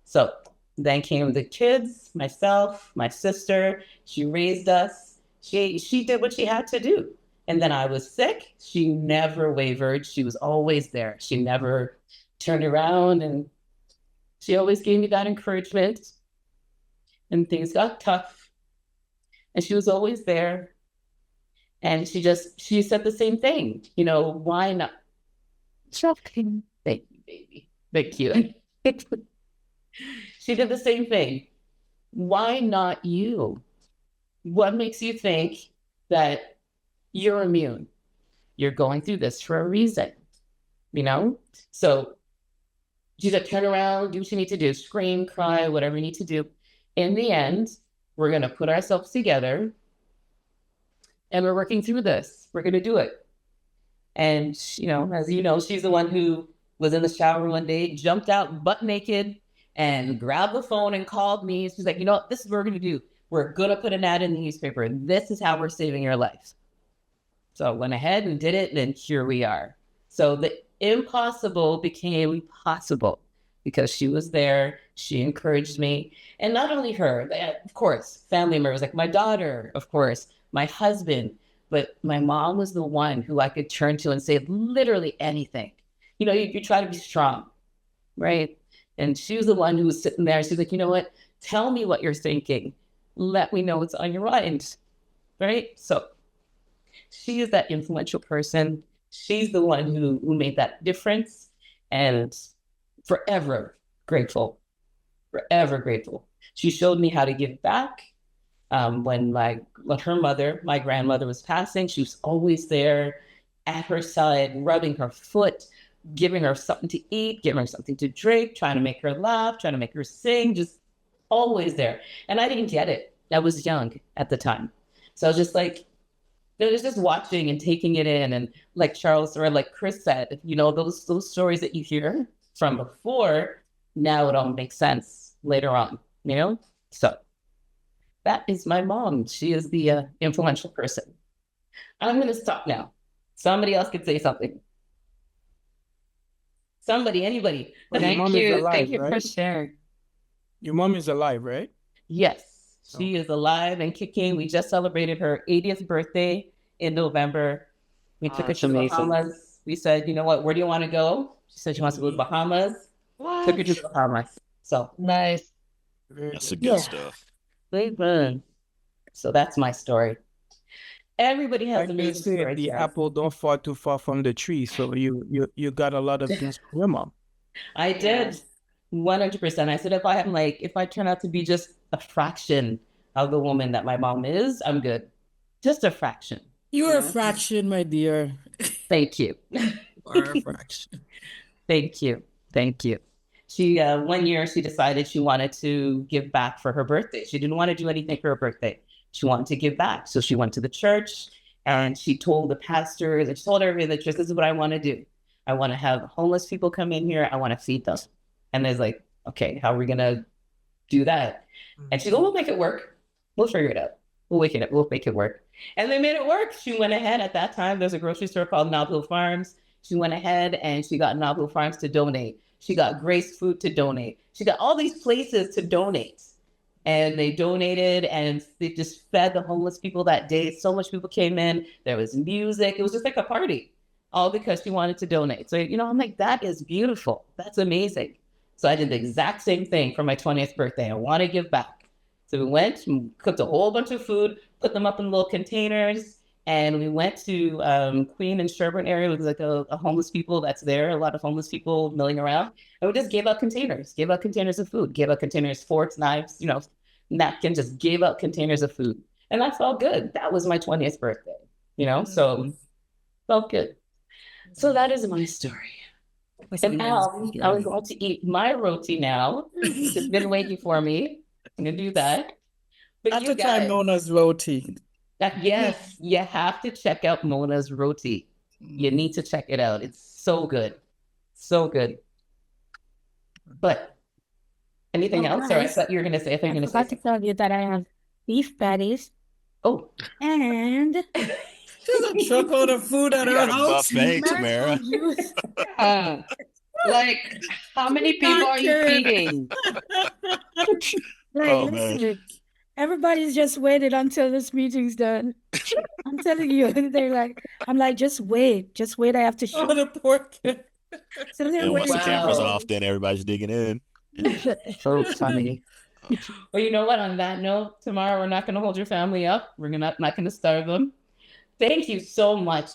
A: So then came the kids, myself, my sister. She raised us. She did what she had to do. And then I was sick. She never wavered. She was always there. She never turned around, and she always gave me that encouragement. And things got tough. And she was always there. And she said the same thing. You know, why not? Shocking. Thank you, baby. Thank you. She did the same thing. Why not you? What makes you think that you're immune? You're going through this for a reason, you know? So she said, turn around, do what you need to do, scream, cry, whatever you need to do. In the end, we're going to put ourselves together and we're working through this. We're going to do it. And, you know, as you know, she's the one who was in the shower one day, jumped out butt naked and grabbed the phone and called me. She's like, you know what, this is what we're going to do. We're going to put an ad in the newspaper. This is how we're saving your life. So I went ahead and did it, and here we are. So the impossible became possible because she was there. She encouraged me. And not only her, of course, family members like my daughter, of course, my husband, but my mom was the one who I could turn to and say literally anything. You know, you try to be strong, right? And she was the one who was sitting there. She's like, you know what? Tell me what you're thinking. Let me know what's on your mind, right? So she is that influential person. She's the one who made that difference, and forever grateful, forever grateful. She showed me how to give back. When her mother, my grandmother, was passing, she was always there at her side, rubbing her foot, giving her something to eat, giving her something to drink, trying to make her laugh, trying to make her sing, just always there. And I didn't get it. I was young at the time. So I was just like, it was just watching and taking it in. And like Charles or like Chris said, you know, those stories that you hear from before, now it all makes sense later on, you know? So that is my mom. She is the influential person. I'm going to stop now. Somebody else could say something. Somebody, anybody.
D: But your mom is alive,
C: Thank you
D: right?
C: for sharing.
D: Your mom is alive, right?
A: Yes, she is alive and kicking. We just celebrated her 80th birthday in November. We took her to the Bahamas. We said, you know what, where do you want to go? She said she wants to go to Bahamas.
C: What?
A: Took her to the Bahamas. So
C: Nice.
H: That's the good stuff.
A: So that's my story. Everybody has
D: Like
A: a
D: they
A: amazing
D: say,
A: story.
D: the
A: Jess.
D: apple don't fall too far from the tree. So you got a lot of things from your mom.
A: I did 100%. I said, if I turn out to be just a fraction of the woman that my mom is, I'm good. Just a fraction.
F: You're a fraction, my dear.
A: Thank you.
F: You're a fraction.
A: Thank you. Thank you. She, one year she decided she wanted to give back for her birthday. She didn't want to do anything for her birthday. She wanted to give back. So she went to the church and she told the pastors and she told everybody in the church, this is what I want to do. I want to have homeless people come in here. I want to feed them. And there's like, okay, how are we going to do that? And she goes, we'll make it work. We'll figure it out. We'll make it work. And they made it work. She went ahead at that time. There's a grocery store called Noble Farms. She went ahead and she got Noble Farms to donate. She got Grace Food to donate. She got all these places to donate. And they donated and they just fed the homeless people that day. So much people came in. There was music. It was just like a party, all because she wanted to donate. So, you know, I'm like, that is beautiful. That's amazing. So I did the exact same thing for my 20th birthday. I want to give back. So we went and cooked a whole bunch of food, put them up in little containers, And we went to Queen and Sherburne area. It was like a homeless people that's there, a lot of homeless people milling around. And we just gave out containers of food, gave out containers, forks, knives, you know, napkins, just gave out containers of food. And that felt good. That was my 20th birthday, you know, so felt good. So that is my story. And now I was going to eat my roti now. It's been waiting for me. I'm going to do that. But
F: At
A: you
F: the time
A: guys,
F: known as roti.
A: yes, you have to check out Mona's roti. You need to check it out. It's so good. So good. But anything else? Sorry, I thought you were going to say,
E: I forgot to tell you that I have beef patties.
A: Oh.
E: And
F: There's a truckload of food at
H: You
F: our
H: got a
F: house.
H: buffet, Tamara.
E: juice.
C: Like, how many people are you feeding?
E: Like,
H: Oh, man.
E: listen, everybody's just waited until this meeting's done. I'm telling you, I'm like, just wait. I have to show.
F: Oh, the pork.
E: So they're
H: And once the
E: waiting.
H: camera's off, then everybody's digging in.
C: So funny.
A: Well, you know what? On that note, tomorrow we're not going to hold your family up. We're not going to starve them. Thank you so much,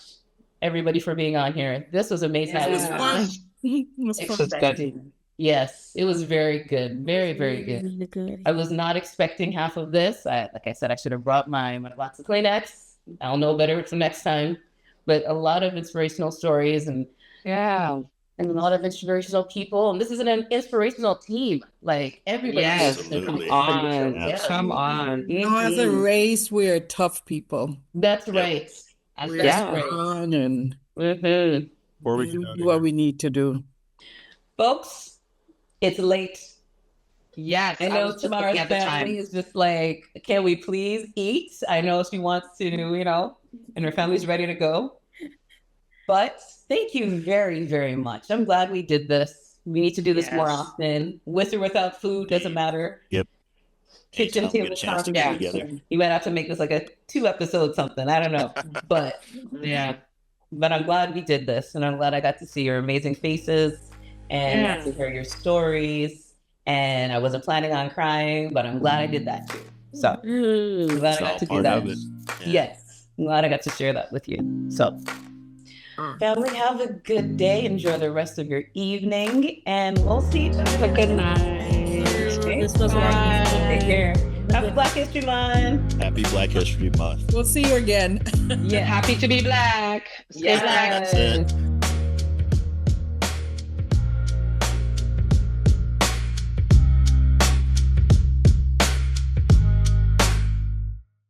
A: everybody, for being on here. This was amazing.
F: It was fun. It was fun.
C: Expecting.
A: Yes, it was very good. Very, very good.
E: Really good.
A: I was not expecting half of this. Like I said, I should have brought my box of Kleenex. I'll know better for next time. But a lot of inspirational stories and
C: Yeah.
A: a lot of inspirational people. And this is an inspirational team. Like everybody.
C: Yes.
H: Absolutely.
C: Come on.
F: No, as a race, we're tough people.
A: That's right.
F: We're
C: Yeah.
F: strong and
A: Mhm.
G: Before we
F: do
G: get out of
F: what
G: here,
F: we need to do.
A: Folks, it's late.
C: Yes.
A: I know
C: was just
A: Tamara's
C: looking at the
A: family
C: time.
A: is just like, can we please eat? I know she wants to, you know, and her family's ready to go. But thank you very, very much. I'm glad we did this. We need to do this more
C: Yes.
A: often. With or without food, doesn't matter.
H: Yep.
A: Kitchen
H: Anytime we
A: table
H: get a chance to get
A: conversation.
H: together.
A: You might have to make this like a 2-episode something. I don't know. But
C: Yeah.
A: but I'm glad we did this, and I'm glad I got to see your amazing faces and
C: Yeah.
A: got to hear your stories. And I wasn't planning on crying, but I'm glad I did that too. So I'm glad
H: It's
A: I
H: all
A: got to do
H: part
A: that.
H: of it. Yeah.
A: Yes, I'm glad I got to share that with you. So, family, have a good day. Enjoy the rest of your evening, and we'll see you.
C: Have a good night.
E: This was
A: Take care. Happy Black History Month.
H: Happy Black History Month.
F: We'll see you again.
A: Yeah.
C: Happy to be black. Stay black.
A: Yes.
H: That's it.